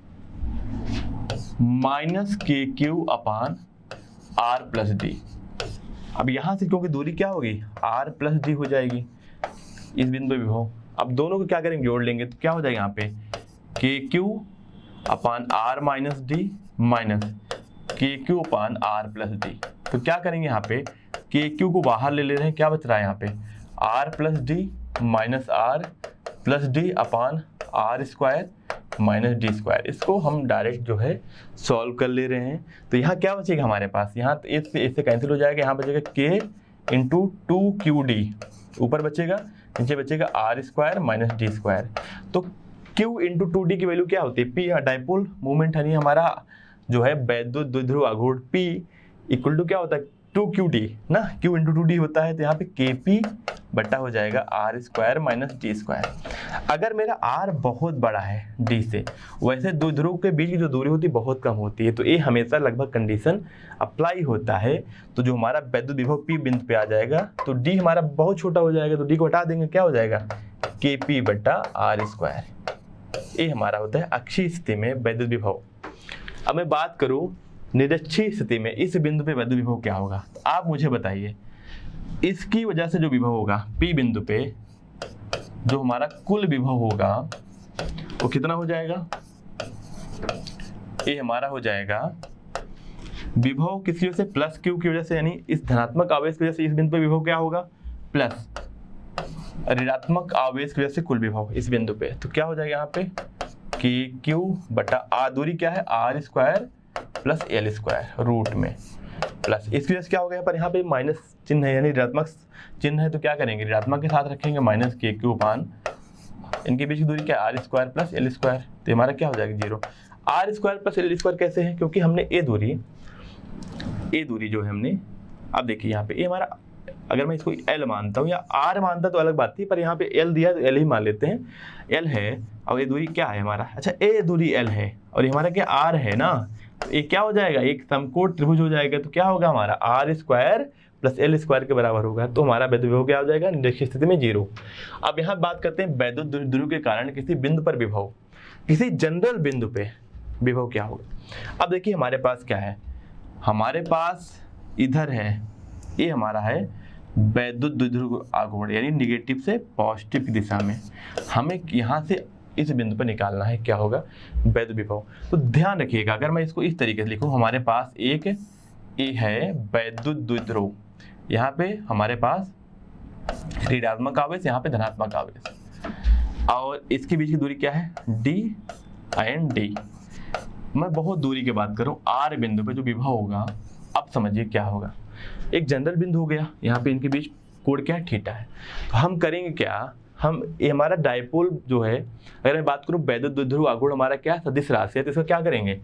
माइनस के Q upon R plus D. अब यहां से क्योंकि दूरी क्या होगी, आर प्लस डी हो जाएगी इस बिंदु पे विभव। अब दोनों को क्या करेंगे, जोड़ लेंगे तो क्या हो जाएगा यहाँ पे K Q upon R minus D minus के Q upon R plus D. तो क्या करेंगे यहाँ पे, के क्यू को बाहर ले रहे हैं, क्या बच रहा है यहाँ पे R plus D minus R plus D upon R square minus D square. इसको हम डायरेक्ट जो है सॉल्व कर ले रहे हैं। तो यहाँ क्या बचेगा हमारे पास, यहाँ इससे कैंसिल हो जाएगा, यहाँ बचेगा के इंटू टू क्यू डी, ऊपर बचेगा, नीचे बचेगा R square minus D square. तो Q इंटू टू डी की वैल्यू क्या होती है, P डाइपोल मूवमेंट है हमारा जो है वैद्युत द्विध्रुव आघूर्ण P इक्वल टू क्या होता है 2QD ना, Q इंटू टू डी होता है। तो यहाँ पे KP बट्टा हो जाएगा R square minus D square. अगर मेरा R बहुत बड़ा है D से, वैसे दो ध्रुव के बीच की जो दूरी होती है बहुत कम होती है, तो ये हमेशा लगभग कंडीशन अप्लाई होता है। तो जो हमारा वैद्युत विभव P बिंदु पे आ जाएगा तो D हमारा बहुत छोटा हो जाएगा, तो D को हटा देंगे, क्या हो जाएगा KP बट्टा आर स्क्वायर। ये हमारा होता है अक्षीय स्थिति में वैद्युत विभव। अब मैं बात करूं निरक्षीय स्थिति में, इस बिंदु पे वैद्युत विभव क्या होगा, तो आप मुझे बताइए। इसकी वजह से जो विभव होगा P बिंदु पे, जो हमारा कुल विभव होगा वो कितना हो जाएगा, ये हमारा हो जाएगा विभव किसी वजह से प्लस Q की वजह से, यानी इस धनात्मक आवेश की वजह से इस बिंदु पे विभव क्या होगा प्लस ऋणात्मक आवेश की वजह से कुल विभव इस बिंदु पे। तो क्या हो जाएगा यहाँ पे कि Q बटा आर, दूरी क्या है R square plus L square root में प्लस, इसकी वजह से क्या हो गया पर यहाँ पे माइनस चिन्ह है, यानी ऋणात्मक चिन्ह है, तो क्या करेंगे ऋणात्मक के साथ रखेंगे माइनस के क्यू अपान, इनके बीच की दूरी क्या R square plus L square. तो हमारा क्या हो जाएगा zero. R square plus L square कैसे है, क्योंकि हमने ए दूरी जो है हमने, अब देखिए यहाँ पे ये हमारा, अगर मैं इसको L मानता हूँ या R मानता तो अलग बात थी, पर यहाँ पे L दिया तो L ही मान लेते हैं, L है और ये दूरी क्या है हमारा, अच्छा ये दूरी L है और ये हमारा क्या R है ना, तो ये क्या हो जाएगा एक समकोण त्रिभुज हो जाएगा। तो क्या होगा हमारा R square plus L square के बराबर होगा, तो हमारा वैद्युत विभव क्या हो जाएगा निरक्षीय स्थिति में जीरो। अब यहाँ बात करते हैं वैद्युत द्विध्रुव के कारण किसी बिंदु पर विभव, किसी जनरल बिंदु पे विभव क्या होगा। अब देखिए हमारे पास क्या है, हमारे पास इधर है, ये हमारा है वैद्युत द्विध्रुव आघूर्ण, यानी निगेटिव से पॉजिटिव की दिशा में हमें यहाँ से इस बिंदु पर निकालना है क्या होगा वैद्युत विभव। तो ध्यान रखिएगा, अगर मैं इसको इस तरीके से लिखूं, हमारे पास एक ए है वैद्युत द्विध्रुव, यहाँ पे हमारे पास ऋणात्मक आवेश, यहाँ पे धनात्मक आवेश, और इसके बीच की दूरी क्या है डी एंड डी। मैं बहुत दूरी की बात करूं, आर बिंदु पे जो विभव होगा, अब समझिए क्या होगा, एक जनरल बिंदु हो गया, यहाँ पे इनके बीच कोण क्या है थीटा है। तो हम करेंगे क्या, हम ये हमारा डायपोल जो है, अगर मैं बात करूं वैद्युत द्विध्रुव आघूर्ण हमारा क्या सदिश राशि है, तो इसका क्या करेंगे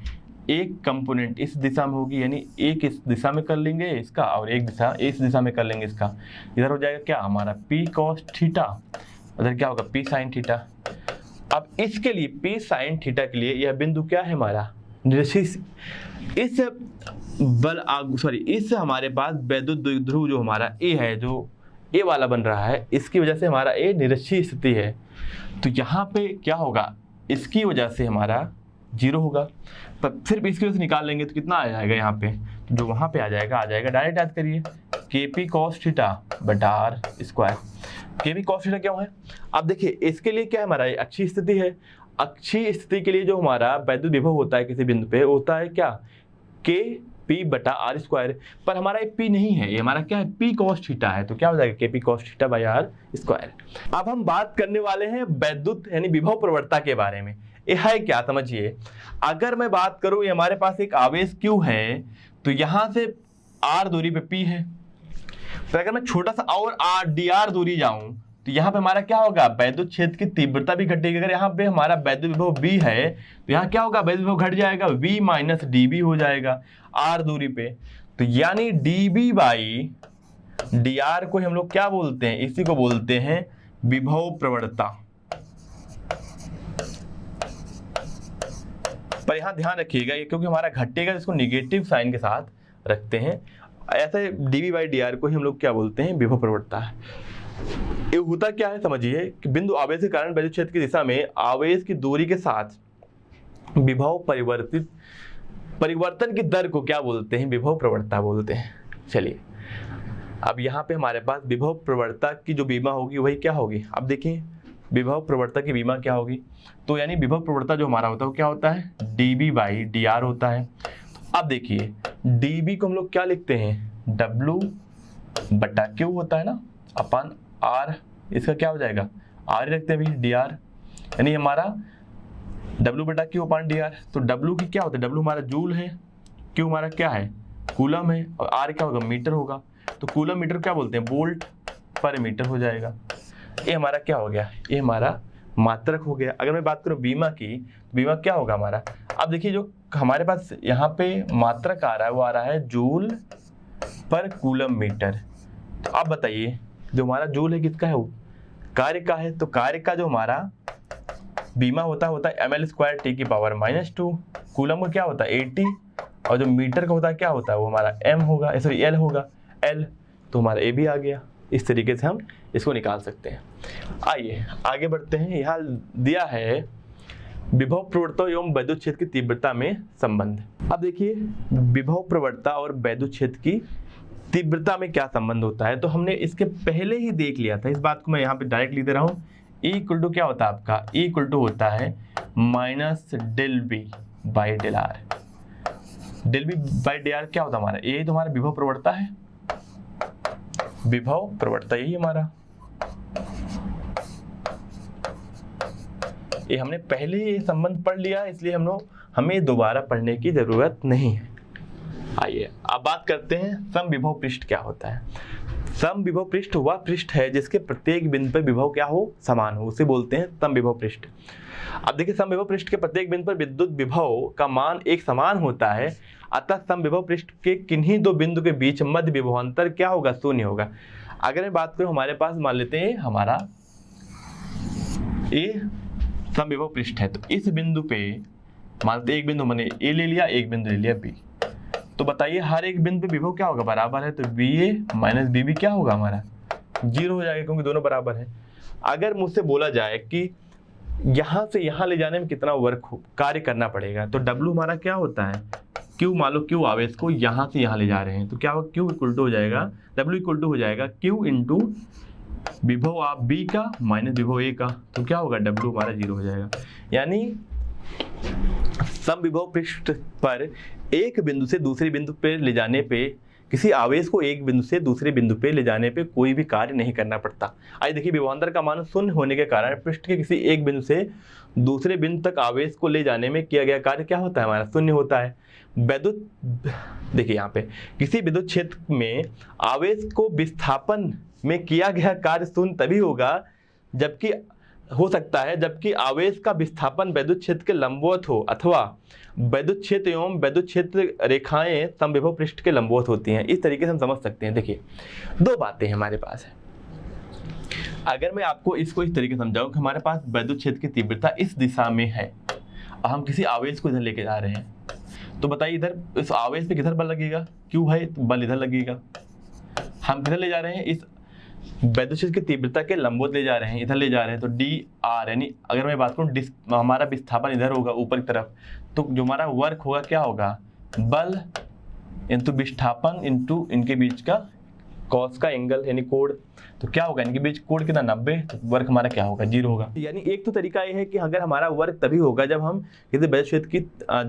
एक कंपोनेंट इस दिशा में होगी, यानी एक इस दिशा में कर लेंगे इसका और एक दिशा इस दिशा में कर लेंगे इसका, इधर हो जाएगा क्या हमारा P cos थीटा, उधर क्या होगा P sin थीटा। अब इसके लिए P sin थीटा के लिए यह बिंदु क्या है हमारा निरक्षीय, इस हमारे पास वैद्युत द्विध्रुव जो हमारा ए है, जो ए वाला बन रहा है, इसकी वजह से हमारा ए निरक्षीय स्थिति है। तो यहाँ पे क्या होगा, इसकी वजह से हमारा जीरो होगा, पर सिर्फ इसकी वजह से निकाल लेंगे तो कितना आ जाएगा यहाँ पे, तो जो वहाँ पे आ जाएगा डायरेक्ट याद करिए KP cos थीटा बटा R square. KP cos theta क्यों है, अब देखिए इसके लिए क्या है हमारा अक्षीय स्थिति है, अक्षीय स्थिति के लिए जो हमारा वैद्युत विभव होता है किसी बिंदु पे होता है क्या KP बटा आर स्क्वायर, पर हमारा ये P नहीं है, ये हमारा क्या है P cos थीटा है, तो क्या हो जाएगा KP cos theta by R square. अब हम बात करने वाले हैं वैद्युत यानी विभव प्रवणता के बारे में। ये है क्या समझिए, अगर मैं बात करूं ये हमारे पास एक आवेश Q है, तो यहां से R दूरी पे P है, तो अगर मैं छोटा सा और dr दूरी जाऊं तो यहाँ पे हमारा क्या होगा वैद्युत क्षेत्र की तीव्रता भी घटेगी। अगर यहाँ पे हमारा वैद्युत विभव V है तो यहाँ क्या होगा वैद्युत विभव घट जाएगा, V माइनस dB हो जाएगा R दूरी पे। तो यानी dB बाई dr को हम लोग क्या बोलते हैं, इसी को बोलते हैं विभव प्रवणता। पर यहाँ ध्यान रखिएगा ये क्योंकि हमारा घटेगा, इसको निगेटिव साइन के साथ रखते हैं, ऐसे dB बाई dr को ही हम लोग क्या बोलते हैं विभव प्रवणता। ये होता क्या है समझिए कि बिंदु आवेश के कारण वैद्युत क्षेत्र की दिशा में आवेश की दूरी के साथ विभव परिवर्तन की दर को क्या बोलते हैं? विभव प्रवणता बोलते हैं। चलिए अब यहाँ पे हमारे पास विभव प्रवणता की जो बीमा होगी वही क्या होगी? अब देखिए विभव प्रवणता की बीमा क्या होगी, तो यानी विभव प्रवणता जो हमारा होता है वो क्या होता है? dB/dr होता है। अब देखिए dB को हम लोग क्या लिखते हैं? W/Q होता है ना, अपन R, इसका क्या हो जाएगा? R रखते हैं भी, dr, यानी हमारा W/Q/dr। तो W की क्या होता है? W हमारा जूल है, Q हमारा क्या है? कूलम है, और R क्या होगा? मीटर होगा। तो कूलम मीटर क्या बोलते हैं? वोल्ट पर मीटर हो जाएगा। ये हमारा क्या हो गया? ये हमारा मात्रक हो गया। अगर मैं बात करूं बीमा की, तो बीमा क्या होगा हमारा? अब देखिए जो हमारे पास यहाँ पे मात्रक आ रहा है वो आ रहा है जूल पर कूलम मीटर। तो अब बताइए जो हमारा जूल है किसका है? वो कार्य का है। तो कार्य का जो हमारा बीमा होता है ml² T⁻⁻²। कूलम का क्या होता है? 80, और जो मीटर का होता है क्या होता है? वो हमारा m होगा, सॉरी l होगा, l। तो हमारा a भी आ गया। इस तरीके से हम इसको निकाल सकते हैं। आइए आगे बढ़ते हैं। यहाँ दिया है विभव प्रवणता एवं वैद्युत क्षेत्र की तीव्रता में संबंध। अब देखिए विभव प्रवणता और वैद्युत क्षेत्र की तीव्रता में क्या संबंध होता है, तो हमने इसके पहले ही देख लिया था। इस बात को मैं यहाँ पे डायरेक्ट लिख दे रहा हूँ। E = क्या होता है आपका? E = होता है -ΔB/ΔR। ΔB/ΔR क्या होता है हमारा? यही तो हमारा विभव प्रवणता है। विभव प्रवणता यही हमारा, ये हमने पहले ही संबंध पढ़ लिया, इसलिए हमें दोबारा पढ़ने की जरूरत नहीं है। आइए अब बात करते हैं समविभव पृष्ठ क्या होता है। समविभव पृष्ठ वह पृष्ठ है जिसके प्रत्येक बिंदु पर विभव क्या हो? समान हो, उसे बोलते हैं समविभव पृष्ठ। अब देखिए समविभव पृष्ठ के प्रत्येक बिंदु पर विद्युत विभव का मान एक समान होता है, अतः समविभव पृष्ठ के किन्हीं दो बिंदु के बीच मध्य विभवांतर क्या होगा? शून्य होगा। अगर मैं बात करूं हमारे पास मान लेते हैं हमारा ये समविभव पृष्ठ है, तो इस बिंदु पे मान लेते एक बिंदु मैंने ए ले लिया, एक बिंदु ले लिया बी। तो बताइए हर एक बिंदु पे विभव क्या होगा? बराबर है। तो BA - BB क्या होगा हमारा? 0 हो जाएगा, क्योंकि दोनों बराबर है। अगर मुझसे बोला जाए कि यहाँ से यहाँ ले जाने में कितना वर्क कार्य करना पड़ेगा, तो W हमारा क्या होता है? Q, मान लो Q आवेश को यहाँ से यहाँ ले जा रहे हैं, तो क्या होगा? Q = हो जाएगा, W = हो जाएगा Q × विभव आप B का माइनस विभव A का। तो क्या होगा? W हमारा 0 हो जाएगा। यानी समविभव पृष्ठ पर एक बिंदु से दूसरे बिंदु पे ले जाने पे, किसी आवेश को एक बिंदु से दूसरे बिंदु पे ले जाने पे कोई भी कार्य नहीं करना पड़ता। आइए देखिए विभवांतर का मान शून्य होने के कारण पृष्ठ के किसी एक बिंदु से दूसरे बिंदु तक आवेश को ले जाने में किया गया कार्य क्या होता है? हमारा शून्य होता है। वैद्युत देखिए यहाँ पे किसी विद्युत क्षेत्र में आवेश को विस्थापन में किया गया कार्य शून्य तभी होगा जबकि हो सकता है जबकि आवेश का विस्थापन वैद्युत क्षेत्र के लंबवत हो, अथवा वैद्युत क्षेत्र एवं वैद्युत क्षेत्र रेखाएं समविभव पृष्ठ के लंबवत होती हैं। इस तरीके से हम समझ सकते हैं। देखिए दो बातें हमारे पास है। अगर मैं आपको इसको इस तरीके से समझाऊं कि हमारे पास वैद्युत क्षेत्र की तीव्रता इस दिशा में है और हम किसी आवेश को इधर लेके जा रहे हैं, तो बताइए इधर इस आवेश पे किधर बल लगेगा? क्यों है तो बल इधर लगेगा। हम किधर ले जा रहे हैं? इस वैद्युत क्षेत्र की तीव्रता के लंबवत ले जा रहे हैं, इधर ले जा रहे हैं। तो dr, यानी अगर मैं बात करूं हमारा विस्थापन इधर होगा ऊपर की तरफ, तो जो हमारा वर्क होगा क्या होगा? बल इंटू विस्थापन इंटू इनके बीच का कॉस का एंगल यानी कोण। तो क्या होगा? इनके बीच कोण कितना? 90। तो वर्क हमारा क्या होगा? 0 होगा। यानी एक तो तरीका ये है कि अगर हमारा वर्क तभी होगा जब हम किसी वैद्युत क्षेत्र की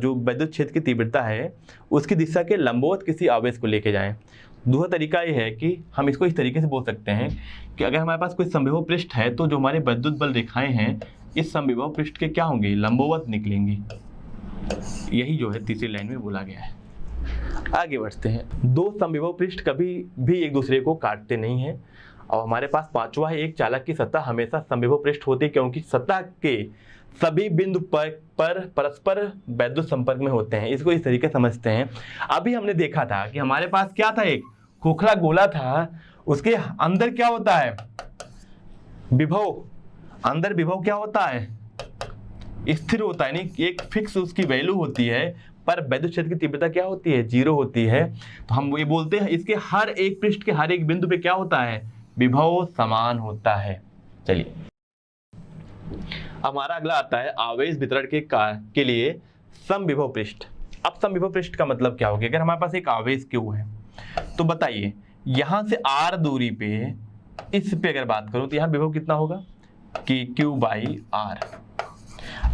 जो वैद्युत क्षेत्र की तीव्रता है उसकी दिशा के लंबवत किसी आवेश को लेके जाएं। दूसरा तरीका ये है कि हम इसको इस तरीके से बोल सकते हैं कि अगर हमारे पास कोई समविभव पृष्ठ है तो जो हमारे वैद्युत बल रेखाएं हैं इस समविभव पृष्ठ के क्या होंगे? लंबवत निकलेंगी। यही जो है तीसरी लाइन में बोला गया है। आगे बढ़ते हैं। दो समविभव पृष्ठ कभी भी एक दूसरे को काटते नहीं हैं। और हमारे पास पांचवा है, एक चालक की सतह हमेशा समविभव पृष्ठ होती है क्योंकि सतह के सभी बिंदु पर परस्पर वैद्युत संपर्क में होते हैं। इसको इस तरीके समझते हैं। अभी हमने देखा था कि हमारे पास क्या था? एक खोखला गोला था, उसके अंदर क्या होता है? विभव। अंदर विभव क्या होता है? स्थिर होता है, यानी एक फिक्स उसकी वैल्यू होती है, पर वैद्युत क्षेत्र की तीव्रता क्या होती है? 0 होती है। तो हम ये बोलते हैं इसके हर एक पृष्ठ के हर एक बिंदु पे क्या होता है? विभव समान होता है। चलिए हमारा अगला आता है आवेश वितरण के लिए समविभव पृष्ठ। अब समविभव पृष्ठ का मतलब क्या होगा? अगर हमारे पास एक आवेश Q है तो बताइए यहां से r दूरी पे, इस पे अगर बात करूं तो यहां विभव कितना होगा कि Q/r।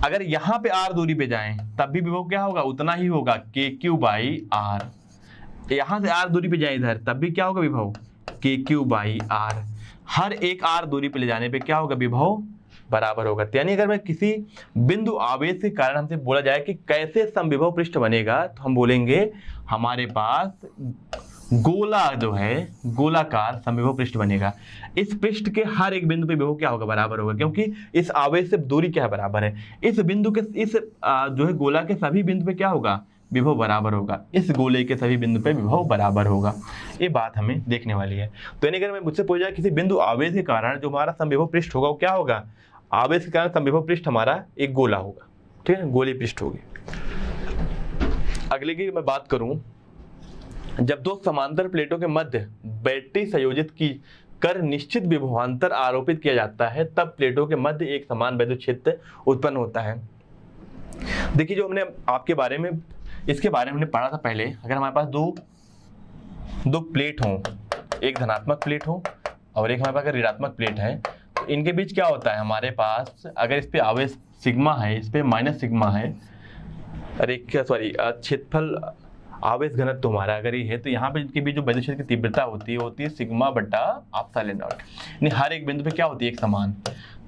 अगर यहां पे r दूरी पे जाएं तब भी विभव क्या होगा? उतना ही होगा KQ/r। यहां से r दूरी पे जाए इधर तब भी क्या होगा विभव? KQ/r। हर एक r दूरी पे ले जाने पे क्या होगा? विभव बराबर होगा। यानी अगर मैं किसी बिंदु आवेश के कारण हमसे बोला जाए कि कैसे समविभव पृष्ठ बनेगा तो हम बोलेंगे हमारे पास गोला जो है, गोलाकार समविभव पृष्ठ बनेगा। इस पृष्ठ के हर एक बिंदु पे विभव क्या होगा? बराबर होगा, क्योंकि इस आवेश से दूरी क्या है? बराबर है। इस बिंदु के इस जो है गोला के सभी बिंदु पे क्या होगा? विभव बराबर होगा। इस गोले के सभी बिंदु पे विभव बराबर होगा। ये बात हमें देखने वाली है। तो यानी अगर मैं मुझसे पूछा जाए किसी बिंदु आवेश के कारण जो हमारा समविभव पृष्ठ होगा वो क्या होगा? आवेश के कारण समविभव पृष्ठ हमारा एक गोला होगा, ठीक है, गोली पृष्ठ होगी। अगले की मैं बात करूं, जब दो समांतर प्लेटों के मध्य बैटरी संयोजित की कर निश्चित विभवांतर आरोपित किया जाता है तब प्लेटों के मध्य एक समान वैद्युत क्षेत्र उत्पन्न होता है। देखिए जो हमने आपके बारे में इसके बारे में हमने पढ़ा था पहले, अगर हमारे पास दो प्लेट हों, एक धनात्मक प्लेट हो और एक हमारे पास अगर ऋणात्मक प्लेट है, तो इनके बीच क्या होता है? हमारे पास अगर इस पे आवेश सिग्मा है, इस पे माइनस सिग्मा है, क्षेत्रफल आवेश घनत्व तो हमारा अगर ये है तो यहाँ पे इनके बीच जो वैद्युत क्षेत्र की तीव्रता होती है सिग्मा बटा एप्सिलॉन नॉट। यानी हर एक बिंदु पे क्या होती है? एक समान।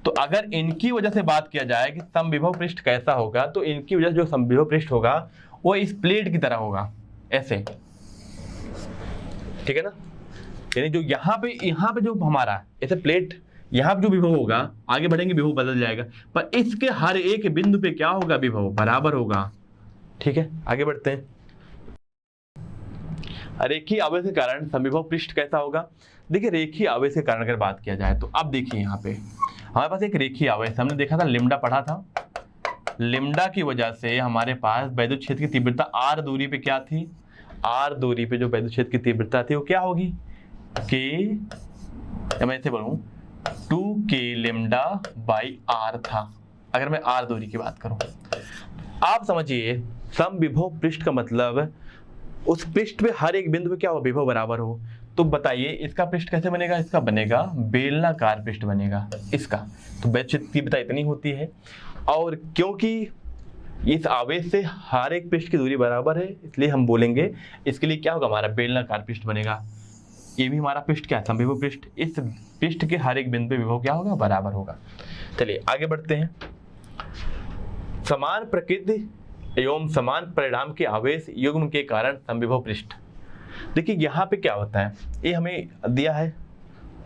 तो अगर इनकी वजह से बात किया जाए कि समविभव पृष्ठ कैसा होगा, तो इनकी वजह से जो समविभव पृष्ठ होगा वो इस प्लेट की तरह होगा, ऐसे, ठीक है ना। यानी जो यहाँ पे जो हमारा ऐसे प्लेट, यहाँ पे जो विभव होगा, आगे बढ़ेंगे विभव बदल जाएगा, पर इसके हर एक बिंदु पे क्या होगा? विभव बराबर होगा, ठीक है। आगे बढ़ते हैं। रेखीय आवेश के कारण समविभव पृष्ठ कैसा होगा? देखिए रेखीय आवेश के कारण अगर बात किया जाए तो अब देखिए यहाँ पे हमारे पास एक रेखीय आवेश, हमने देखा था लिम्डा पढ़ा था। लिम्डा की वजह से हमारे पास वैद्युत क्षेत्र की तीव्रता r दूरी पे क्या थी? r दूरी पे जो वैद्युत क्षेत्र की तीव्रता थी वो क्या होगी? k, मैं ऐसे बोलूं 2k λ/r था, अगर मैं r दूरी की बात करूं। आप समझिए समविभव पृष्ठ का मतलब उस पृष्ठ पे हर एक बिंदु पे क्या हो? विभव बराबर हो। तो बताइए इसका पृष्ठ कैसे बनेगा? इसका बनेगा बेलनाकार पृष्ठ बनेगा इसका। तो वैद्युत क्षेत्र की तीव्रता इतनी होती है, और क्योंकि इस आवेश से हर एक पृष्ठ की दूरी बराबर है इसलिए हम बोलेंगे इसके लिए क्या होगा? हमारा बेलनाकार पृष्ठ बनेगा। ये भी हमारा पृष्ठ क्या है? समविभव पृष्ठ। इस पृष्ठ के हर एक बिंदु पे विभव क्या होगा? बराबर होगा। चलिए आगे बढ़ते हैं। समान प्रकृति एवं समान परिणाम के आवेश युग्म के कारण समविभव पृष्ठ। देखिए यहाँ पे क्या होता है, ये हमें दिया है,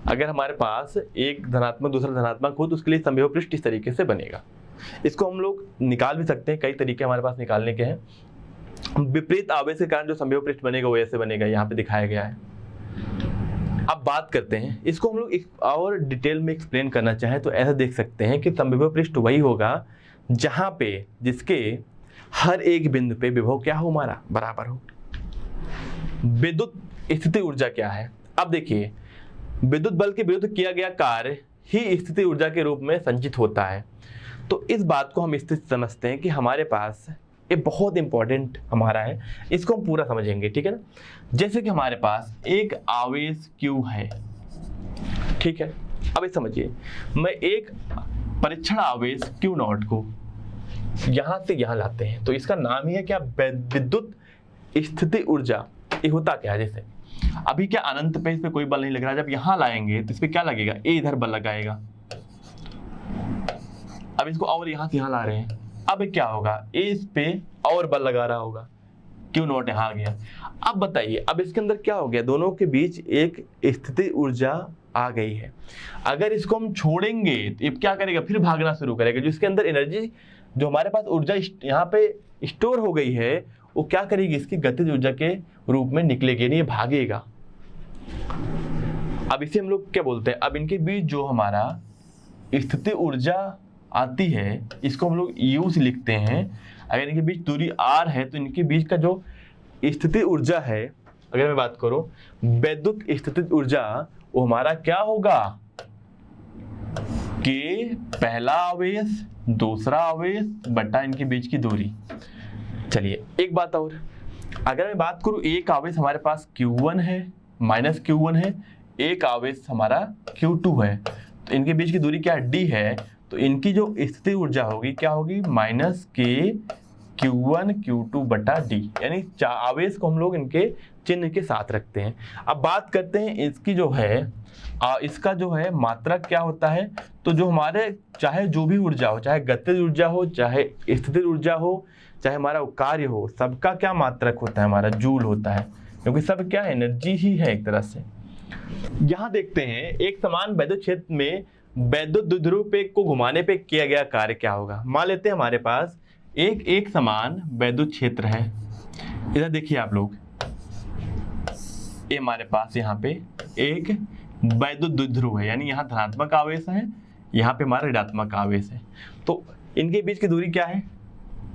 अगर हमारे पास एक धनात्मक दूसरा धनात्मक हो तो उसके लिए समविभव पृष्ठ इस तरीके से बनेगा। इसको हम लोग निकाल भी सकते हैं, कई तरीके हमारे पास निकालने के हैं। विपरीत आवेश के कारण जो समविभव पृष्ठ बनेगा वो ऐसे बनेगा, यहाँ पे दिखाया गया है। अब बात करते हैं इसको हम लोग एक और डिटेल में एक्सप्लेन करना चाहें तो ऐसा देख सकते हैं कि समविभव पृष्ठ वही होगा जहां पे जिसके हर एक बिंदु पे विभव क्या हो? हमारा बराबर हो। विद्युत स्थिति ऊर्जा क्या है? अब देखिए विद्युत बल के विरुद्ध किया गया कार्य ही स्थिति ऊर्जा के रूप में संचित होता है। तो इस बात को हम स्थिति समझते हैं कि हमारे पास ये बहुत इंपॉर्टेंट हमारा है, इसको हम पूरा समझेंगे, ठीक है ना। जैसे कि हमारे पास एक आवेश Q है, ठीक है। अब ये समझिए मैं एक परीक्षण आवेश Q0 को यहां से यहां लाते हैं तो इसका नाम ही है क्या? विद्युत स्थिति ऊर्जा। ये होता क्या है? जैसे अभी क्या अनंत पे इस पे कोई बल नहीं लग रहा, जब यहां लाएंगे तो इस पे क्या लगेगा? ए इधर बल लगाएगा। अब इसको और यहां से यहां ला रहे हैं, अब क्या होगा? ए इस पे और बल लगा रहा होगा, Q0 यहां आ गया। अब बताइए अब इसके अंदर क्या हो गया? दोनों के बीच एक स्थिति ऊर्जा आ गई है। अगर इसको हम छोड़ेंगे तो ये क्या करेगा? फिर भागना शुरू करेगा। जो इसके अंदर एनर्जी जो हमारे पास ऊर्जा यहाँ पे स्टोर हो गई है वो क्या करेगी? इसकी गतिज ऊर्जा के रूप में निकलेगी, नहीं भागेगा। अब इसे हम लोग क्या बोलते हैं? अब इनके बीच जो हमारा स्थिति ऊर्जा आती है इसको हम लोग U से लिखते हैं। अगर इनके बीच दूरी r है तो इनके बीच का जो स्थिति ऊर्जा है, अगर मैं बात करूं वैद्युत स्थिति ऊर्जा, वो हमारा क्या होगा? कि पहला आवेश दूसरा आवेश बटा इनके बीच की दूरी। चलिए एक बात और, अगर मैं बात करूं एक आवेश हमारे पास Q1 है, माइनस Q1 है, एक आवेश हमारा Q2 है, तो इनके बीच की दूरी क्या D है, तो इनकी जो स्थितिज ऊर्जा होगी क्या होगी, माइनस K Q1 Q2 बटा D, यानी आवेश को हम लोग इनके चिन्ह के साथ रखते हैं। अब बात करते हैं इसकी जो है इसका जो है मात्रक क्या होता है, तो जो हमारे चाहे जो भी ऊर्जा हो, चाहे गतिज ऊर्जा हो, चाहे स्थितिज ऊर्जा हो, चाहे हमारा कार्य हो, सबका क्या मात्रक होता है, हमारा जूल होता है, क्योंकि सब क्या एनर्जी ही है एक तरह से। यहाँ देखते हैं एक समान वैद्युत क्षेत्र में वैद्युत द्विध्रुव पे को घुमाने पे किया गया कार्य क्या होगा। मान लेते हैं हमारे पास एक समान वैद्युत क्षेत्र है, इधर देखिए आप लोग, ये हमारे पास यहाँ पे एक वैद्युत द्विध्रुव है, यानी यहाँ धनात्मक आवेश है, यहाँ पे हमारा ऋणात्मक आवेश है, तो इनके बीच की दूरी क्या है,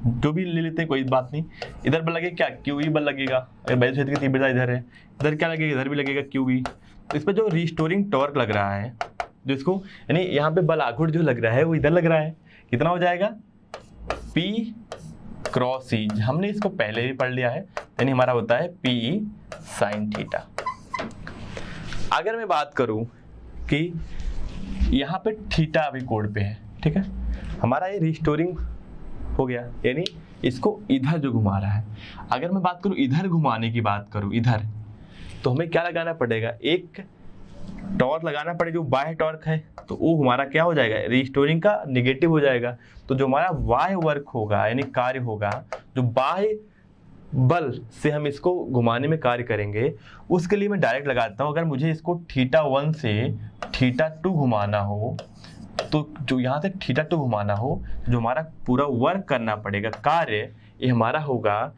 जो भी ले लेते हैं कोई बात नहीं। इधर बल लगेगा क्या, QE बल लगेगा, अगर वैद्युत क्षेत्र की तीव्रता इधर है, इधर क्या लगेगा, इधर भी लगेगा QE। तो इस पर जो रिस्टोरिंग टॉर्क लग रहा है, जो इसको यानी यहाँ पे बल आघूर्ण जो लग रहा है वो इधर लग रहा है, कितना हो जाएगा, P क्रॉस E, हमने इसको पहले भी पढ़ लिया है, यानी हमारा होता है PE sin थीटा। अगर मैं बात करूं कि यहाँ पे थीटा अभी कोण पे है, ठीक है, हमारा ये रिस्टोरिंग हो गया, यानी इसको इधर जो घुमा रहा है। अगर मैं बात करूं इधर घुमाने की बात करूं इधर, तो हमें क्या लगाना पड़ेगा, एक टॉर्क लगाना पड़ेगा जो बाह्य टॉर्क है, तो वो हमारा क्या हो जाएगा, रिस्टोरिंग का निगेटिव हो जाएगा। तो जो हमारा बाह्य वर्क होगा यानी कार्य होगा, जो बाह्य बल से हम इसको घुमाने में कार्य करेंगे, उसके लिए मैं डायरेक्ट लगाता हूं। अगर मुझे इसको θ1 से θ2 घुमाना हो, तो जो यहाँ से θ2 घुमाना हो, जो हमारा पूरा वर्क करना पड़ेगा कार्य, ये हमारा होगा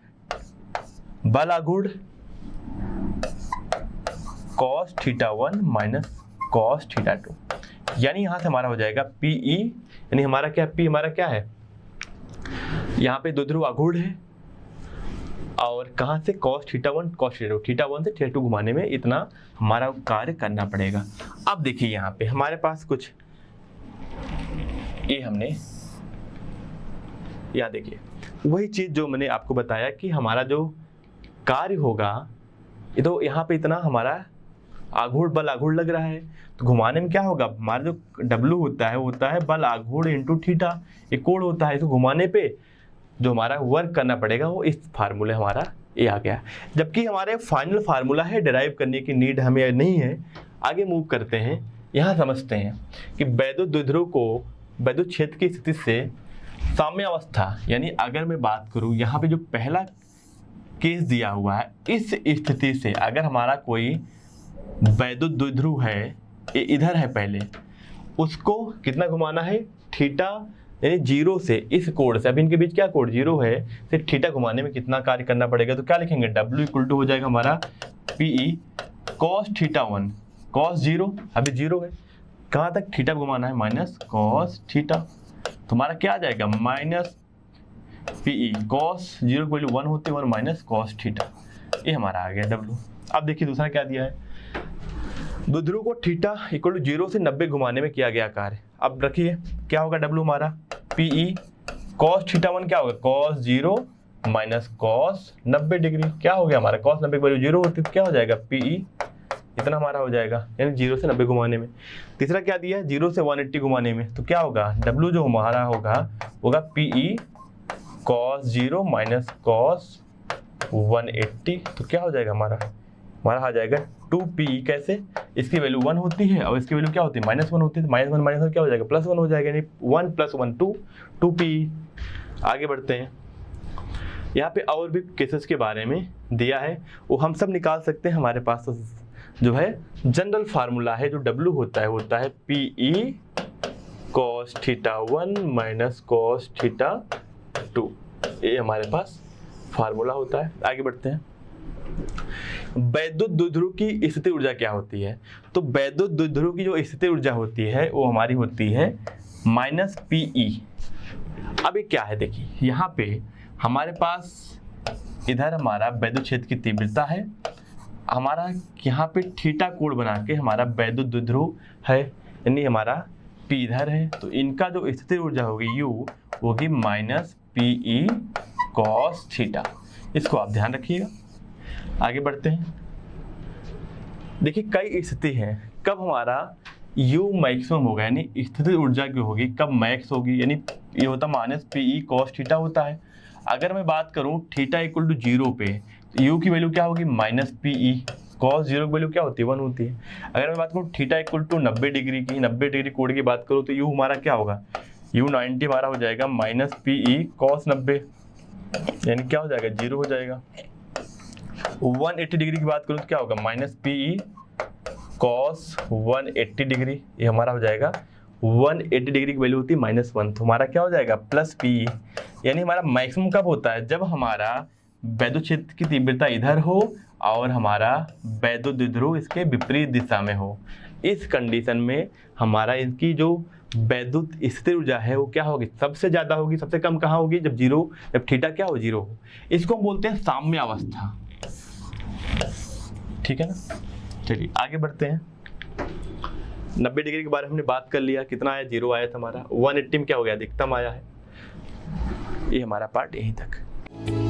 बल आघूर्ण cos θ1 माइनस cos θ2, यानी यहाँ से हमारा हो जाएगा PE, यानी हमारा क्या, P हमारा क्या है, यहाँ पे द्विध्रुव आघूर्ण है, और कहाँ से cos θ1 cos θ2, θ1 से θ2 घुमाने में इतना हमारा कार्य करना पड़ेगा। अब देखिए यहाँ पे हमारे पास कुछ ये हमने यहाँ देखिए वही चीज जो मैंने आपको बताया कि हमारा जो कार्य होगा, ये तो यहाँ पे इतना हमारा आघूर्ण बल आघूर्ण लग रहा है, तो घुमाने में क्या होगा, हमारा जो W होता है बल आघूर्ण इंटू थीटा, ये कोण होता है, इसको घुमाने पे जो हमारा वर्क करना पड़ेगा वो इस फार्मूले हमारा ये आ गया। जबकि हमारे फाइनल फार्मूला है, डिराइव करने की नीड हमें नहीं है। आगे मूव करते हैं, यहाँ समझते हैं कि वैद्युत द्विध्रुव को वैद्युत क्षेत्र की स्थिति से साम्यावस्था, यानी अगर मैं बात करूँ यहाँ पे जो पहला केस दिया हुआ है, इस स्थिति से अगर हमारा कोई वैद्युत द्विध्रुव है, ये इधर है पहले, उसको कितना घुमाना है, थीटा यानी 0 से इस कोण से, अभी इनके बीच क्या कोण 0 है, से थीटा घुमाने में कितना कार्य करना पड़ेगा, तो क्या लिखेंगे, W इक्वल टू हो जाएगा हमारा PE cos θ1 cos 0, अभी 0 है, कहाँ तक थीटा घुमाना है, माइनस cos थीटा, तो हमारा क्या आ जाएगा, minus PE cos 0 equal to 1 होते 1 माइनस cos थीटा, ये हमारा आ गया W। अब देखिए दूसरा क्या दिया है, द्विध्रुव को थीटा इक्वल टू 0 से 90 घुमाने में किया गया कार्य। अब रखिए क्या होगा W हमारा, PE cos θ1 क्या होगा, cos 0 माइनस cos 90 डिग्री, क्या हो गया हमारा, cos 90 की वैल्यू 0 होती तो क्या हो जाएगा, PE इतना हमारा हो जाएगा, यानी 0 से 90 घुमाने में। तीसरा क्या दिया है, 0 से 180 घुमाने में, तो क्या होगा, W जो हमारा होगा PE cos 0 माइनस cos 180, तो क्या हो जाएगा हमारा आ जाएगा 2PE, कैसे, इसकी वैल्यू 1 होती है और इसकी वैल्यू क्या होती है, -1 होती है, तो -1 माइनस 1 क्या हो जाएगा, +1 हो जाएगा, यानी 1 + 1 2PE। आगे बढ़ते हैं, यहाँ पे और भी केसेस के बारे में दिया है, वो हम सब निकाल सकते हैं। हमारे पास तो जो है जनरल फार्मूला है, जो W होता है PE cos θ1 माइनस cos θ2, ये हमारे पास फार्मूला होता है। आगे बढ़ते हैं, वैद्युत द्विध्रुव की स्थिति ऊर्जा क्या होती है, तो वैद्युत द्विध्रुव की जो स्थिति ऊर्जा होती है वो हमारी होती है माइनस PE। अब ये क्या है, देखिए यहाँ पे हमारे पास इधर हमारा वैद्युत क्षेत्र की तीव्रता है, हमारा यहाँ पे थीटा कोण बना के हमारा वैद्युत द्विध्रुव है, यानी हमारा P इधर है, तो इनका जो स्थिति ऊर्जा होगी U होगी माइनस PE कॉस थीटा। इसको आप ध्यान रखिएगा। आगे बढ़ते हैं। देखिए कई स्थिति हैं कब हमारा U मैक्सिमम होगा, यानी स्थितिज ऊर्जा की होगी, कब मैक्स होगी, यानी ये होता माइनस पी कॉस थीटा होता है। अगर मैं बात करूं थीटा इक्वल टू 0 पे, तो U की वैल्यू क्या होगी माइनस पी कॉस 0 की वैल्यू क्या होती है 1 होती है। अगर मैं बात करूं थीटा इक्वल टू 90 डिग्री की, 90 डिग्री कोण की बात करूं तो U हमारा क्या होगा, U 90 हमारा हो जाएगा माइनस पी कॉस 90, यानी क्या हो जाएगा 0 हो जाएगा। 180 डिग्री की बात करूं तो क्या होगा माइनस पी कॉस 180 डिग्री, ये हमारा हो जाएगा 180 डिग्री की वैल्यू होती है -1, तो हमारा क्या हो जाएगा प्लस पी। यानी हमारा मैक्सिमम कब होता है, जब हमारा वैद्युत क्षेत्र की तीव्रता इधर हो और हमारा वैद्युत द्विध्रुव इसके विपरीत दिशा में हो। इस कंडीशन में हमारा इनकी जो वैद्युत स्थिर ऊर्जा है वो क्या होगी, सबसे ज्यादा होगी। सबसे कम कहाँ होगी, जब थीटा क्या हो 0 हो। इसको हम बोलते हैं साम्य अवस्था, ठीक है ना। चलिए आगे बढ़ते हैं। 90 डिग्री के बारे में हमने बात कर लिया, कितना आया 0 आया था हमारा। 180 में क्या हो गया अधिकतम आया है। ये हमारा पार्ट यहीं तक।